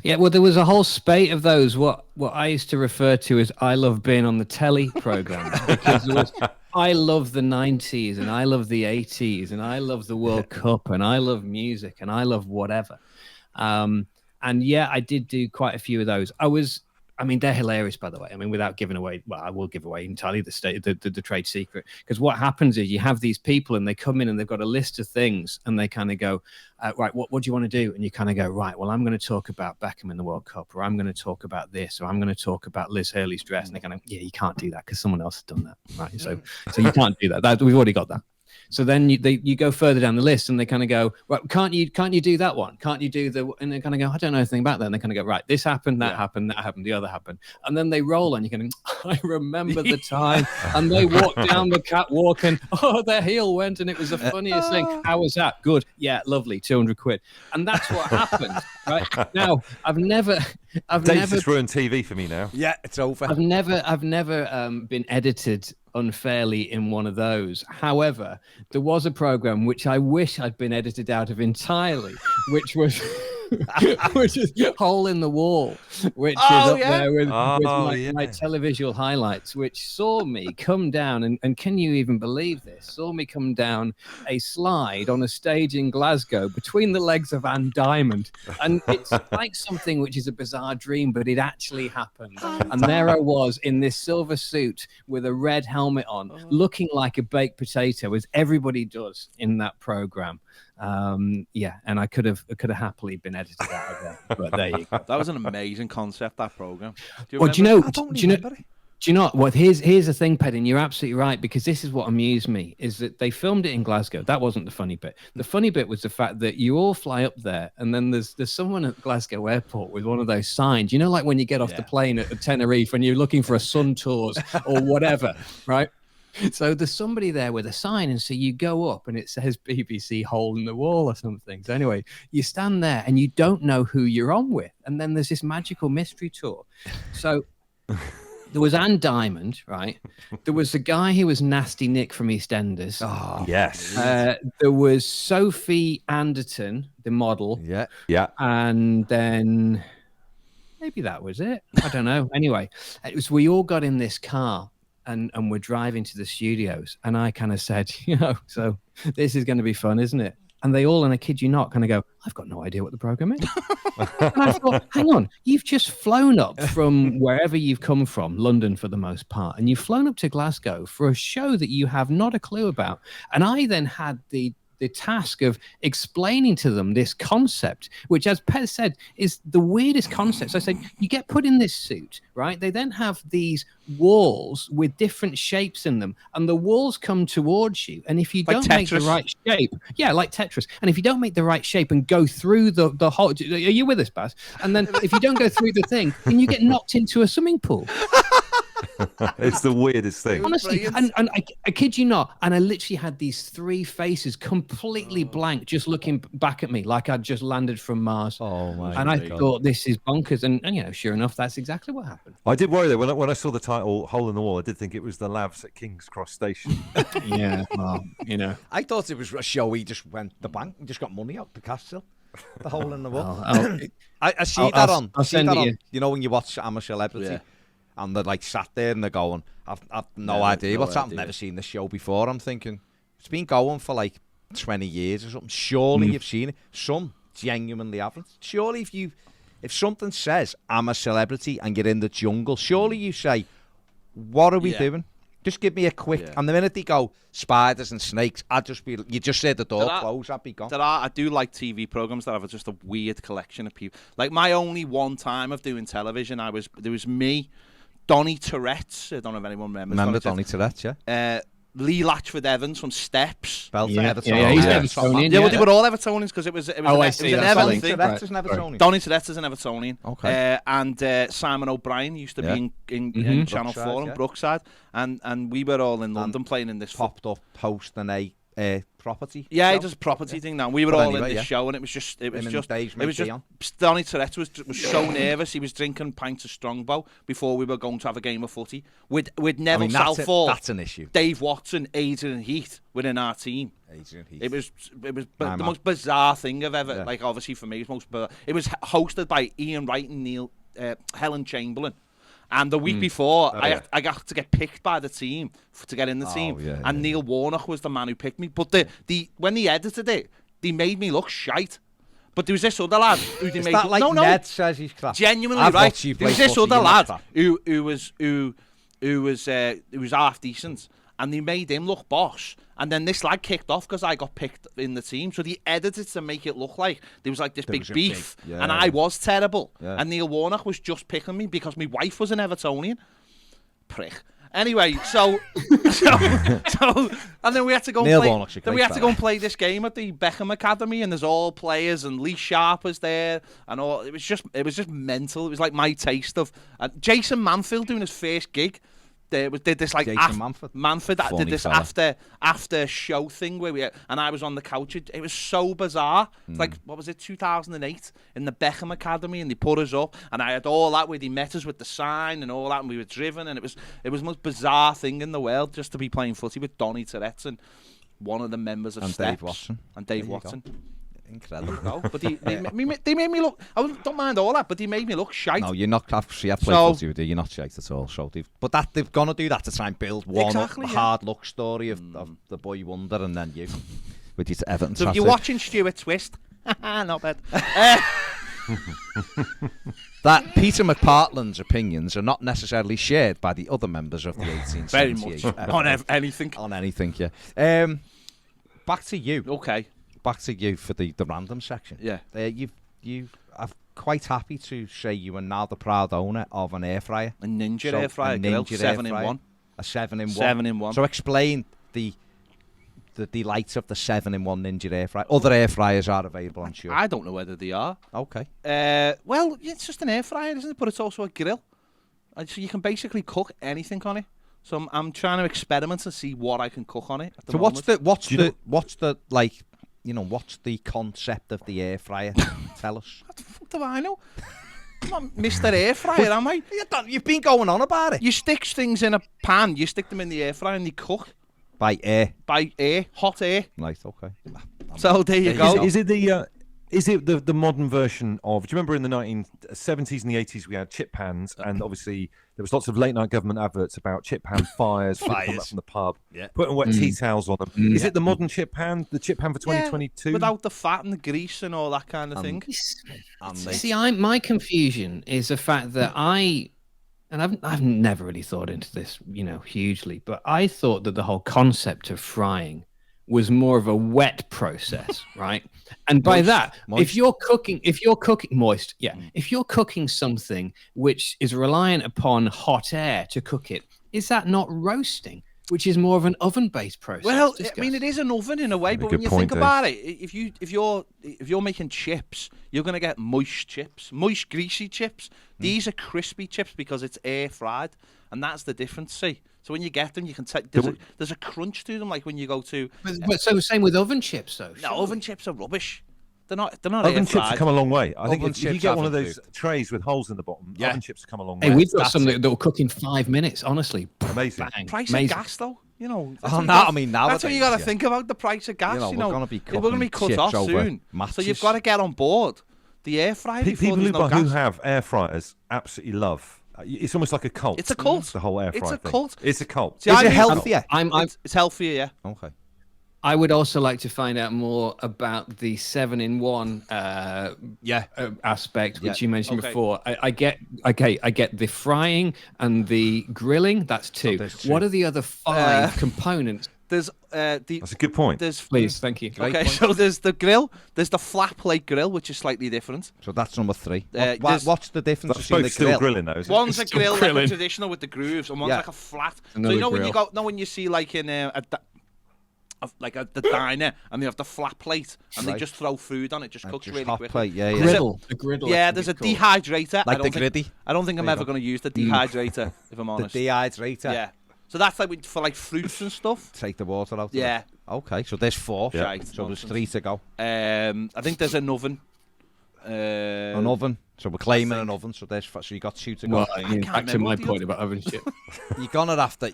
Yeah, well, there was a whole spate of those, what I used to refer to as I love being on the telly programs, because I love the 90s, and I love the 80s, and I love the World Cup, and I love music, and I love whatever. And yeah, I did do quite a few of those. They're hilarious, by the way. Without giving away, well, I will give away entirely the trade secret, because what happens is you have these people and they come in and they've got a list of things, and they kind of go, right, what do you want to do? And you kind of go, right, well, I'm going to talk about Beckham in the World Cup, or I'm going to talk about this, or I'm going to talk about Liz Hurley's dress. And they kind of, you can't do that because someone else has done that, right? So you can't do that. We've already got that. So then you go further down the list, and they kind of go, right, can't you do that one? Can't you do the? And they kind of go, I don't know anything about that. And they kind of go, right, this happened, that happened, the other happened, and then they roll, and you're going, I remember the time, and they walked down the catwalk, and their heel went, and it was the funniest thing. How was that? Good, yeah, lovely, 200 quid, and that's what happened. Right now, I've never just ruined TV for me now. Yeah, it's over. I've never been edited unfairly in one of those. However, there was a program which I wish I'd been edited out of entirely, which was Hole in the Wall, which is up there with my televisual highlights, which saw me come down, and can you even believe this? Saw me come down a slide on a stage in Glasgow between the legs of Anne Diamond. And it's like something which is a bizarre dream, but it actually happened. And there I was in this silver suit with a red helmet on, looking like a baked potato, as everybody does in that program. And I could have happily been edited out of that, but there you go. That was an amazing concept, that program. Do you know what? Here's the thing, Peddy, and you're absolutely right, because this is what amused me, is that they filmed it in Glasgow. That wasn't the funny bit. The funny bit was the fact that you all fly up there, and then there's someone at Glasgow airport with one of those signs, like when you get off the plane at Tenerife when you're looking for a Sun Tours or whatever, right? So there's somebody there with a sign, and so you go up and it says BBC Hole in the Wall or something. So anyway, you stand there and you don't know who you're on with, and then there's this magical mystery tour. So There was Anne Diamond, right? There was the guy who was Nasty Nick from EastEnders. Oh, Yes. There was Sophie Anderton, the model. Yeah. And then maybe that was it. I don't know. Anyway, we all got in this car and we're driving to the studios. And I kind of said, so this is going to be fun, isn't it? And they all, and I kid you not, kind of go, I've got no idea what the program is. And I thought, hang on, you've just flown up from wherever you've come from, London for the most part, and you've flown up to Glasgow for a show that you have not a clue about. And I then had the task of explaining to them this concept, which, as Pez said, is the weirdest concept. So I said, you get put in this suit, right? They then have these walls with different shapes in them, and the walls come towards you. And if you don't make the right shape, like Tetris. And if you don't make the right shape and go through the whole, are you with us, Baz? And then if you don't go through the thing, then you get knocked into a swimming pool. It's the weirdest thing. Honestly, and I kid you not, and I literally had these three faces completely blank, just looking back at me like I'd just landed from Mars. Oh my! And I thought, this is bonkers, and sure enough, that's exactly what happened. I did worry though when I saw the title "Hole in the Wall." I did think it was the Lavs at King's Cross Station. Yeah, well, I thought it was a show. He just went to the bank and just got money out the cash till. The Hole in the Wall. I see that on. I'll send it you. You know when you watch I'm a Celebrity. Yeah. And they're like sat there and they're going, I've no idea what's happened. I've never seen this show before. I'm thinking, it's been going for like 20 years or something. Surely you've seen it. Some genuinely haven't. Surely if something says, I'm a celebrity and you're in the jungle, surely you say, what are we doing? Just give me a quick. Yeah. And the minute they go, spiders and snakes, you just said the door closed, I'd be gone. I do like TV programs that have just a weird collection of people. Like my only one time of doing television, there was me, Donny Tourette's. I don't know if anyone remembers. Remember Donny Tourette's, yeah. Lee Latchford Evans from Steps. Yeah, he's Evertonian. Yeah, well, they were all Evertonians because it was an Everton thing. Tourette's is an Evertonian. Donny Tourette's is an Evertonian. Okay. And Simon O'Brien used to be in Channel 4 in Brookside. And we were all in London playing in this... Popped up hosting a property. Yeah, he does a property thing now. We were all in this show, and it was just Donny Tourette's was so nervous. He was drinking pints of Strongbow before we were going to have a game of footy with Neville Southall. That's an issue. Dave Watson, Adrian Heath within our team. Adrian Heath. It was the most bizarre thing I've ever. Like obviously for me, it was hosted by Ian Wright and Helen Chamberlain. And the week before, I got to get picked by the team to get in the team. And Neil Warnock was the man who picked me. But when they edited it, they made me look shite. But there was this other lad who they made... Ned says he's crap. Genuinely, right? There was this other lad who was half decent. And they made him look boss. And then this lad kicked off because I got picked in the team. So they edited to make it look like there was like this big beef. And I was terrible. Yeah. And Neil Warnock was just picking me because my wife was an Evertonian. Prick. Anyway, so and then we had to go and play this game at the Beckham Academy, and there's all players, and Lee Sharp was there, and all. It was just mental. It was like my taste of Jason Manfield doing his first gig. Did this like Manford did this after show thing where and I was on the couch. It was so bizarre. It's like, what was it, 2008 in the Beckham Academy, and they put us up, and I had all that where they met us with the sign and all that, and we were driven, and it was the most bizarre thing in the world just to be playing footy with Donny Tourette's and one of the members of Steps and Dave Watson. Incredible. But they made me look. I don't mind all that, but they made me look shite. No, you're not. Actually, I play footy with you. You're not shite at all. So they've gonna do that to try and build one hard luck story of the boy wonder, and then you with your Everton. So if you're watching Stuart Twist, not bad. That Peter McPartland's opinions are not necessarily shared by the other members of the 1878. Very much on anything. On anything, yeah. Back to you. Okay. Back to you for the random section. Yeah. You I'm quite happy to say you are now the proud owner of an air fryer. A Ninja air fryer, 7-in-1. A 7-in-1. 7-in-1. So explain the delights of the 7-in-1 Ninja air fryer. Other air fryers are available, I'm sure. I don't know whether they are. Okay. Well, it's just an air fryer, isn't it? But it's also a grill. So you can basically cook anything on it. So I'm trying to experiment and see what I can cook on it. So what's the like? You know, what's the concept of the air fryer? Tell us. What the fuck do I know? not Mr. Air Fryer, am I? You've been going on about it. You stick things in a pan, you stick them in the air fryer and they cook. By air. By air, hot air. Right, okay. So there you go. Is it the modern version of? Do you remember in the 1970s and the 80s we had chip pans, and obviously there was lots of late night government adverts about chip pan fires, flipping them up from the pub, putting wet tea towels on them. Is it the modern chip pan, the chip pan for 2022? Without the fat and the grease and all that kind of thing. See, my confusion is the fact that I've never really thought into this, hugely, but I thought that the whole concept of frying was more of a wet process, right? And by moist. if you're cooking moist, if you're cooking something which is reliant upon hot air to cook it, is that not roasting, which is more of an oven-based process? Well, I mean, it is an oven in a way, but when you think about it, if you're making chips, you're going to get moist chips, moist, greasy chips. These are crispy chips because it's air fried, and that's the difference. See, so when you get them, you can take there's a crunch to them, like when you go to. But so same with oven chips, though. No, oven chips are rubbish. They're not. Oven chips have come a long way. I think if you get one of those trays with holes in the bottom, oven chips have come a long way. Hey, we've got some that will cook in 5 minutes. Honestly, amazing. Bang. Price of gas, though. Nowadays, that's what you got to think about, the price of gas. We're going to be cut off soon, so you've got to get on board the air fryer. People who have air fryers absolutely love. It's almost like a cult. It's a cult. The whole air fryer It's a thing. cult. It's a cult. See, is it healthier? It's healthier, yeah. Okay. I would also like to find out more about the 7-in-1 aspect, which you mentioned before. I get the frying and the grilling. That's two. What are the other 5 components? That's a good point. Please, thank you. Okay, so there's the grill. There's the flat plate grill, which is slightly different. So that's number 3. What's the difference between the still grill? Grilling, though, one's a grill like a traditional with the grooves, and one's like a flat. Another so grill. when you see like in the diner, and they have the flat plate, and they just throw food on it, just cooks really quick. Plate, The griddle. Yeah, there's a dehydrator. Like the griddy. I don't think I'm ever going to use the dehydrator, if I'm honest. The dehydrator. Yeah. So that's like for like fruits and stuff. Take the water out. Yeah. Okay, so there's 4. Yeah. So there's 3 to go. I think there's an oven. An oven. So we're claiming an oven. So you got 2 to go. Well, back to my point about oven shit. You're gonna have to.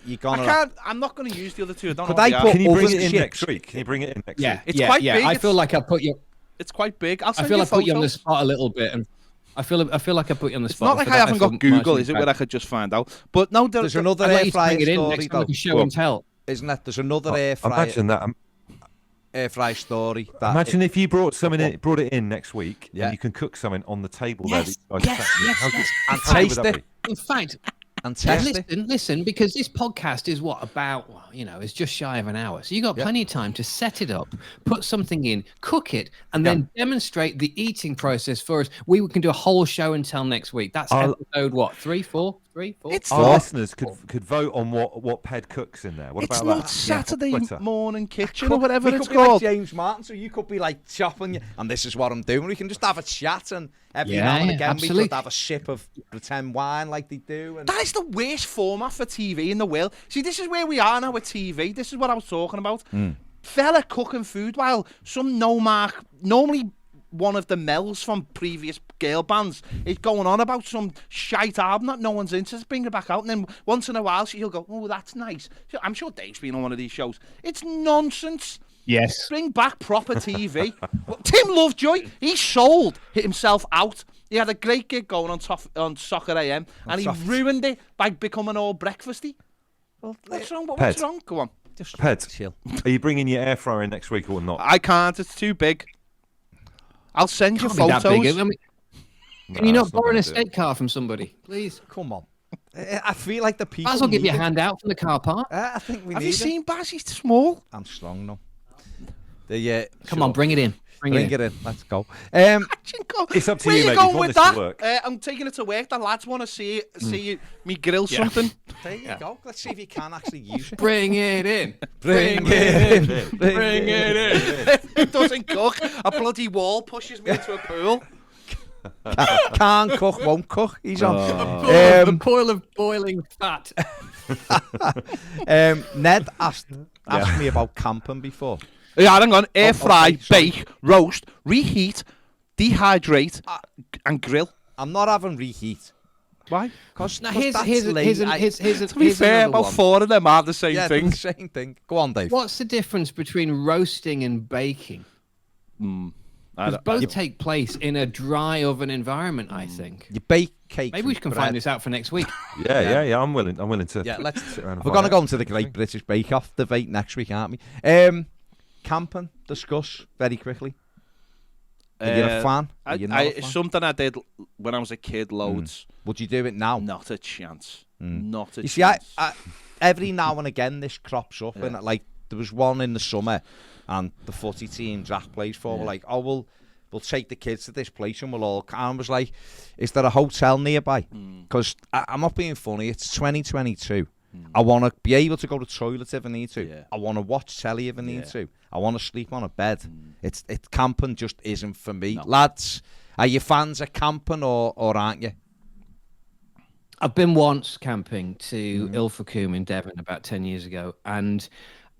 I'm not going to use the other 2. I don't know. Can you bring it in next week? Can you bring it in next week? It's quite big. I feel like I put you. It's quite big. I feel like I put you on the spot a little bit, and I feel like I put you on the spot. It's not like I haven't got Google, is it? Where I could just find out. But no, there's another air fryer story. Like a show and tell, isn't it? There's another air fryer. Imagine that. Air fry story. Imagine if you brought it in next week, and you can cook something on the table there. And taste it. In fact, and test listen, because this podcast is it's just shy of an hour. So you got plenty of time to set it up, put something in, cook it, and then demonstrate the eating process for us. We can do a whole show and tell next week. That's episode 3, 4? Our listeners could vote on what Ped cooks in there. What about that? It's not Saturday morning kitchen or whatever it's called. Like James Martin, so you could be like chopping, and this is what I'm doing. We can just have a chat, and every now and again we could have a sip of pretend wine like they do. And that is the worst format for TV in the world. See, this is where we are now with TV. This is what I was talking about. Fella cooking food while some normally one of the Mels from previous girl bands is going on about some shite album that no one's into, bring it back out, and then once in a while she'll go, oh, that's nice. I'm sure Dave's been on one of these shows. It's nonsense. Yes. Bring back proper TV. Tim Lovejoy, he sold himself out. He had a great gig going on Soccer AM, and he ruined it by becoming all breakfasty. Well, what's wrong? What's wrong? Go on. Just chill. Are you bringing your air fryer in next week or not? I can't. It's too big. I'll send you photos. Can you not borrow an estate car from somebody, please? Come on. I feel like the people. Might as well give you a hand out from the car park. I think we Have need you seen Baz? He's small. I'm strong now. Come on, bring it in. Bring it in. Let's go. It's up to you, mate. Where you going with that? I'm taking it to work. The lads want to see me grill something. There you go. Let's see if you can actually use it. Bring it in. Bring it in. Bring it in. If it doesn't cook, a bloody wall pushes me into a pool. Can't cook, won't cook. He's on. The pool of boiling fat. Ned asked me about camping before. Yeah, hang on. Air fry, bake, roast, reheat, dehydrate, and grill. I'm not having reheat. Why? Because Now, here's to be fair, about 4 of them are the same thing. The same thing. Go on, Dave. What's the difference between roasting and baking? Because both take place in a dry oven environment, I think. You bake cakes. Maybe we can find this out for next week. Yeah. I'm willing to. Yeah, let's. sit around and We're find gonna out. go into the Great British Bake Off debate next week, aren't we? Camping, discuss very quickly. Are you a fan? Are you not a fan? It's something I did when I was a kid, loads. Would you do it now? Not a chance. Not a chance. You see, I every now and again this crops up, and like there was one in the summer, and the footy team Jack plays for were like, oh, we'll take the kids to this place and we'll all. And I was like, is there a hotel nearby? Because I'm not being funny. It's 2022. I want to be able to go to the toilet if I need to. Yeah. I want to watch telly if I need to. I want to sleep on a bed. It's camping just isn't for me. No. Lads, are you fans of camping or aren't you? I've been once camping to Ilfracombe in Devon about 10 years ago, and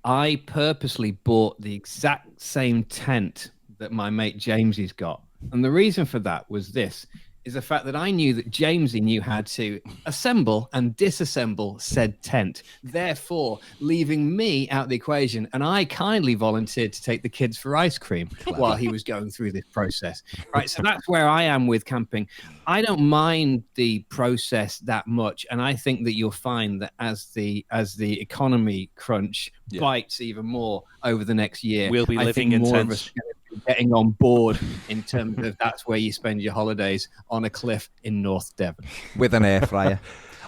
I purposely bought the exact same tent that my mate Jamesy's got. And the reason for that was this, is the fact that I knew that Jamesy knew how to assemble and disassemble said tent, therefore leaving me out of the equation. And I kindly volunteered to take the kids for ice cream while he was going through this process. Right, so that's where I am with camping. I don't mind the process that much, and I think that you'll find that as the economy crunch bites even more over the next year, We'll be I living think in more of tents. us getting on board in terms of that's where you spend your holidays, on a cliff in North Devon With an air fryer.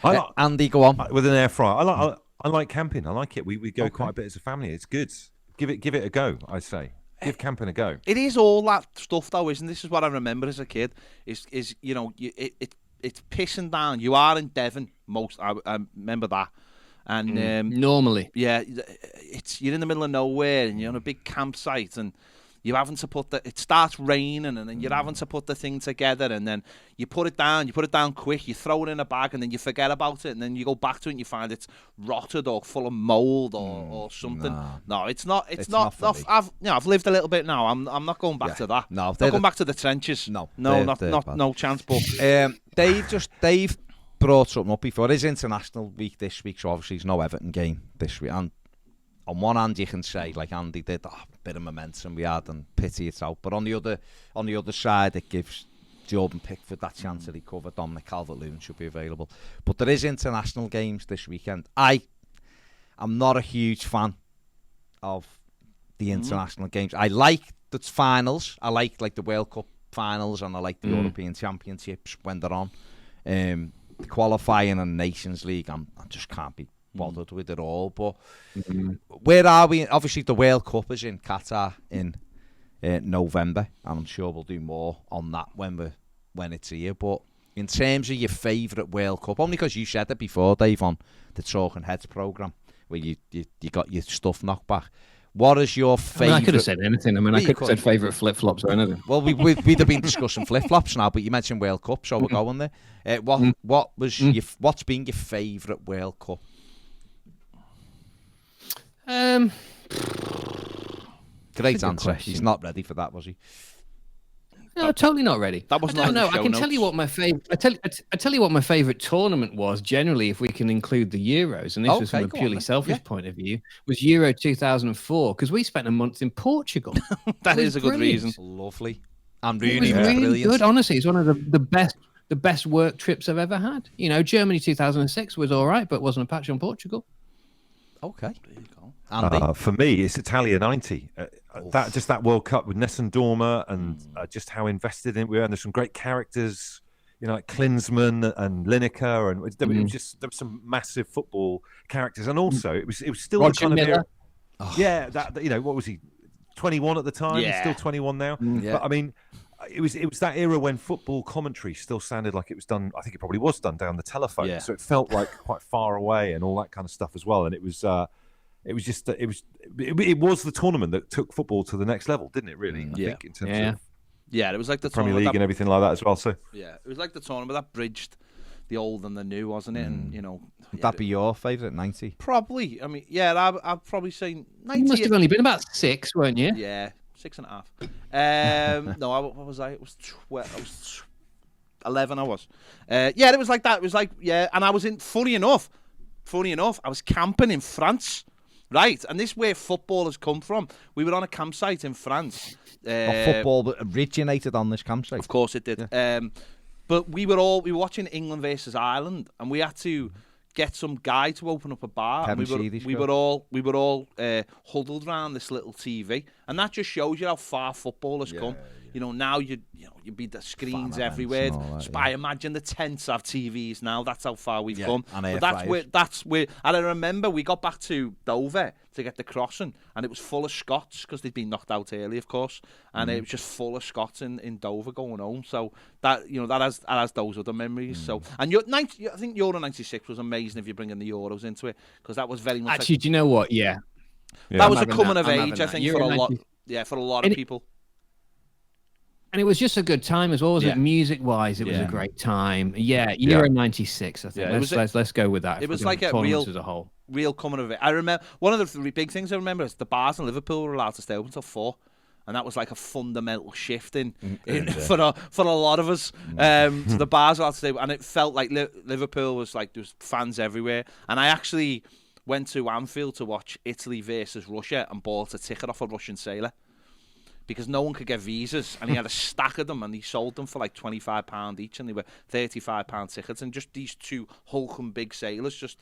I like- Andy, go on. with an air fryer. I like camping. I like it. We go quite a bit as a family. It's good. Give it a go. I say. Give camping a go. It is all that stuff, though, isn't it? This is what I remember as a kid. Is you know, it's pissing down. You are in Devon most. I remember that. And normally. yeah, you're in the middle of nowhere, and you're on a big campsite, and you're having to it starts raining, and then you're having to put the thing together, and then you put it down quick, you throw it in a bag, and then you forget about it, and then you go back to it and you find it's rotted or full of mold or something. No, it's not. It's not. for me. I've lived a little bit now. I'm not going back to that. No, not going back to the trenches. No, not bad. no chance. But Dave brought something up before. It is International Week this week, so obviously there's no Everton game this week. And on one hand, you can say, like Andy did, a bit of momentum we had and pity it out. But on the other side, it gives Jordan Pickford that chance to recover. Dominic Calvert-Lewin should be available. But there is international games this weekend. I'm not a huge fan of the international games. I like the finals. I like the World Cup finals, and I like the European Championships when they're on. The qualifying and Nations League, I just can't be bothered with it all. But where are we? Obviously the World Cup is in Qatar in November, and I'm sure we'll do more on that when it's here. But in terms of your favourite World Cup, only because you said it before, Dave, on the Talking Heads programme, where you got your stuff knocked back. What is your favourite? I could have said anything. I could have said favourite flip-flops or anything. Well, we'd have been discussing flip-flops now, but you mentioned World Cup, so we're going there. What's been your favourite World Cup? Great answer. question. He's not ready for that, was he? No, totally not ready. That wasn't I on don't the know. I show can tell you notes. what my favorite. I tell you what my favorite tournament was. Generally, if we can include the Euros, and this was Okay, from a go on purely then. selfish point of view, was Euro 2004 because we spent a month in Portugal. That It was is a good brilliant. reason. Lovely. And It really, was really brilliant. good. Honestly, it's one of the best work trips I've ever had. You know, Germany 2006 was all right, but wasn't a patch on Portugal. Okay. There you go. Andy? For me, it's Italia '90. That World Cup with Nessun Dorma and just how invested in it we were. And there's some great characters, like Klinsmann and Lineker, and there were some massive football characters. And also, it was still Roger the kind Miller. of era. Yeah, what was he? 21 at the time. Yeah. He's still 21 now. Yeah. But I mean, it was that era when football commentary still sounded like it was done. I think it probably was done down the telephone. Yeah. So it felt like quite far away and all that kind of stuff as well. And it was the tournament that took football to the next level, didn't it? Really, I think in terms of Yeah, it was like the Premier tournament League and everything like that as well. So yeah, it was like the tournament that bridged the old and the new, wasn't it? And Would that be your favourite, 90? probably. I mean, yeah, I'd probably say 90. You must have only been about 6, weren't you? Yeah, 6.5. No, what was I? It was 12. 11 I was. Yeah, it was like that. It was like, yeah, and I was in, funny enough, I was camping in France, right? And this is where football has come from. We were on a campsite in France. Football originated on this campsite. Of course it did. Yeah. But we were watching England versus Ireland, and we had to get some guy to open up a bar. And we were all huddled around this little TV, and that just shows you how far football has come. You know, now you'd be the screens everywhere. I imagine the tents have TVs now. That's how far we've come. But that's where. And I remember we got back to Dover to get the crossing, and it was full of Scots because they'd been knocked out early, of course, and it was just full of Scots in Dover going home. So that that has those other memories. So and I think Euro '96 was amazing if you're bringing the Euros into it, because that was very much. Actually, do you know what? Yeah. That was a coming of age, I think, for a lot. Yeah, for a lot of people. And it was just a good time as well, wasn't it? Music-wise, it was a great time. Yeah, Euro '96, I think. Let's go with that. It was like a real coming of it. I remember one of the big things I remember is the bars in Liverpool were allowed to stay open until 4. And that was like a fundamental shift for a lot of us. So the bars were allowed to stay, and it felt like Liverpool was like there was fans everywhere. And I actually went to Anfield to watch Italy versus Russia and bought a ticket off a Russian sailor, because no one could get visas, and he had a stack of them, and he sold them for like £25 each, and they were £35 tickets, and just these two hulking big sailors just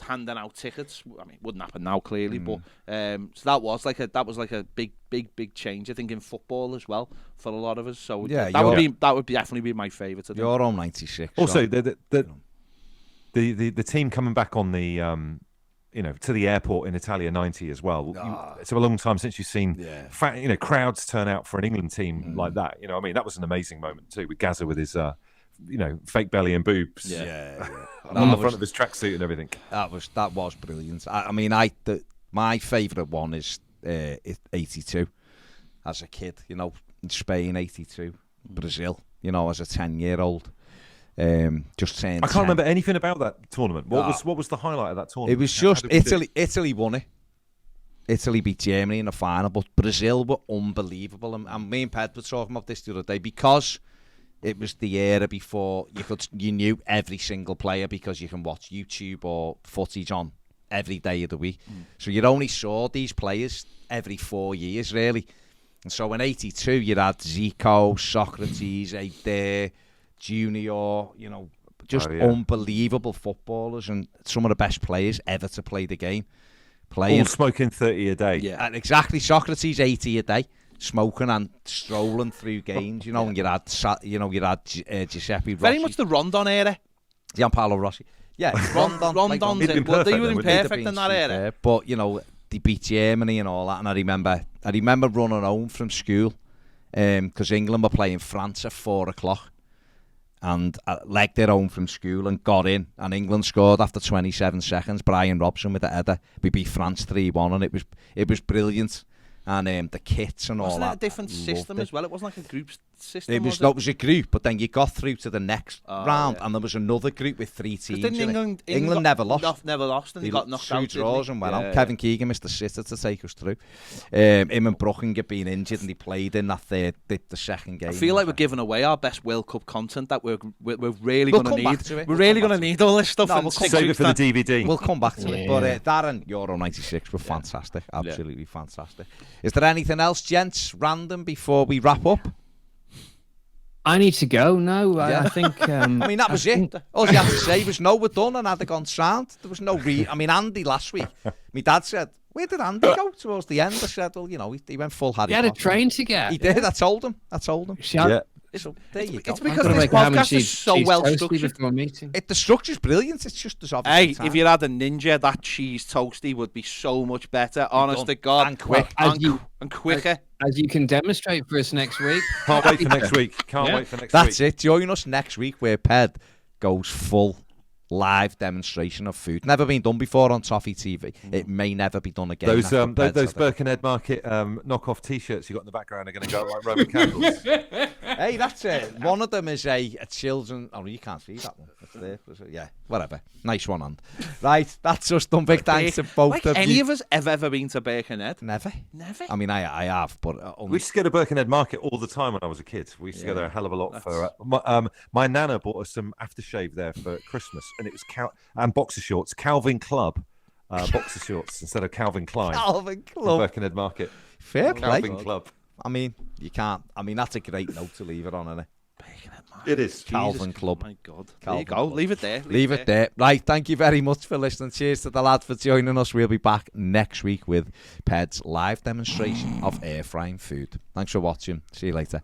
handing out tickets. I mean, it wouldn't happen now, clearly, but so that was like a big change, I think, in football as well for a lot of us. So that would definitely be my favourite. Euro '96. Also, the team coming back on the. To the airport in Italia '90 as well. It's a long time since you've seen, crowds turn out for an England team like that. I mean, that was an amazing moment too, with Gazza with his, fake belly and boobs. On the front of his tracksuit and everything. That was brilliant. I mean, my favourite one is 82. As a kid, in Spain, 82, Brazil. As a 10-year-old. Just saying. I can't remember anything about that tournament. What was the highlight of that tournament? It was just Italy won it. Italy beat Germany in the final, but Brazil were unbelievable. And me and Ped were talking about this the other day, because it was the era before you knew every single player, because you can watch YouTube or footage on every day of the week. So you only saw these players every 4 years, really. And so in 82, you had Zico, Socrates, Eder, Junior, just unbelievable footballers, and some of the best players ever to play the game. All smoking 30 a day. Yeah, and exactly. Socrates 80 a day, smoking and strolling through games. And you had Giuseppe Rossi. Very much the Rondon era. Gianpaolo Rossi. Yeah, Rondon. They were imperfect in that era. But they beat Germany and all that. And I remember running home from school, because England were playing France at 4:00. And I legged it home from school and got in, and England scored after 27 seconds. Brian Robson with the header. We beat France 3-1, and it was brilliant. And the kits and all that. Wasn't it a different system as well? It wasn't like a group system. It was a group, but then you got through to the next round, and there was another group with 3 teams. England never lost. Never lost, and they got knocked out. 2 draws and went out. Kevin Keegan missed the sitter to take us through. Him and Brooking had been injured, and he played in that the second game. I feel like we're giving away our best World Cup content that we're really going to need. We're really going to need all this stuff. We'll save it for the DVD. We'll come back to it. But that and Euro '96 were fantastic. Absolutely fantastic. Is there anything else, gents, random before we wrap up? I need to go. No, I think. I mean, that was it. All you had to say was, no, we're done, and had it gone sound. There was no I mean, Andy last week, my dad said, where did Andy go towards the end? I said, well, he went full Harry Potter. He had a train to get. He did. I told him. Yeah. So there you go. It's because this podcast is so well structured. The structure's brilliant. It's just as obvious. Hey, if you had a ninja, that cheese toasty would be so much better. Honest to God, and quick, and quicker. As you can demonstrate for us next week. Can't wait for next week. That's it. Join us next week where Ped goes full live demonstration of food. Never been done before on Toffee TV. It may never be done again. Those Birkenhead Market knockoff T-shirts you got in the background are going to go like Roman candles. Hey, that's it. One of them is a children. Oh, you can't see that one. That's there. Yeah, whatever. Nice one, and right. That's us done. Big thanks to both of you. Any of us ever been to Birkenhead? Never. Never. I mean, I have, but we used to go to Birkenhead Market all the time when I was a kid. We used to go there a hell of a lot for. My nana bought us some aftershave there for Christmas, and it was and boxer shorts, Calvin Club boxer shorts instead of Calvin Klein. Calvin Club, Birkenhead Market. Fair play. Calvin Club. I mean, you can't. I mean, that's a great note to leave it on, isn't it? It is. Calvin Club. Oh my God. Calvin there you go. Club. Leave it there. Leave it there. Right. Thank you very much for listening. Cheers to the lad for joining us. We'll be back next week with Ped's live demonstration of air frying food. Thanks for watching. See you later.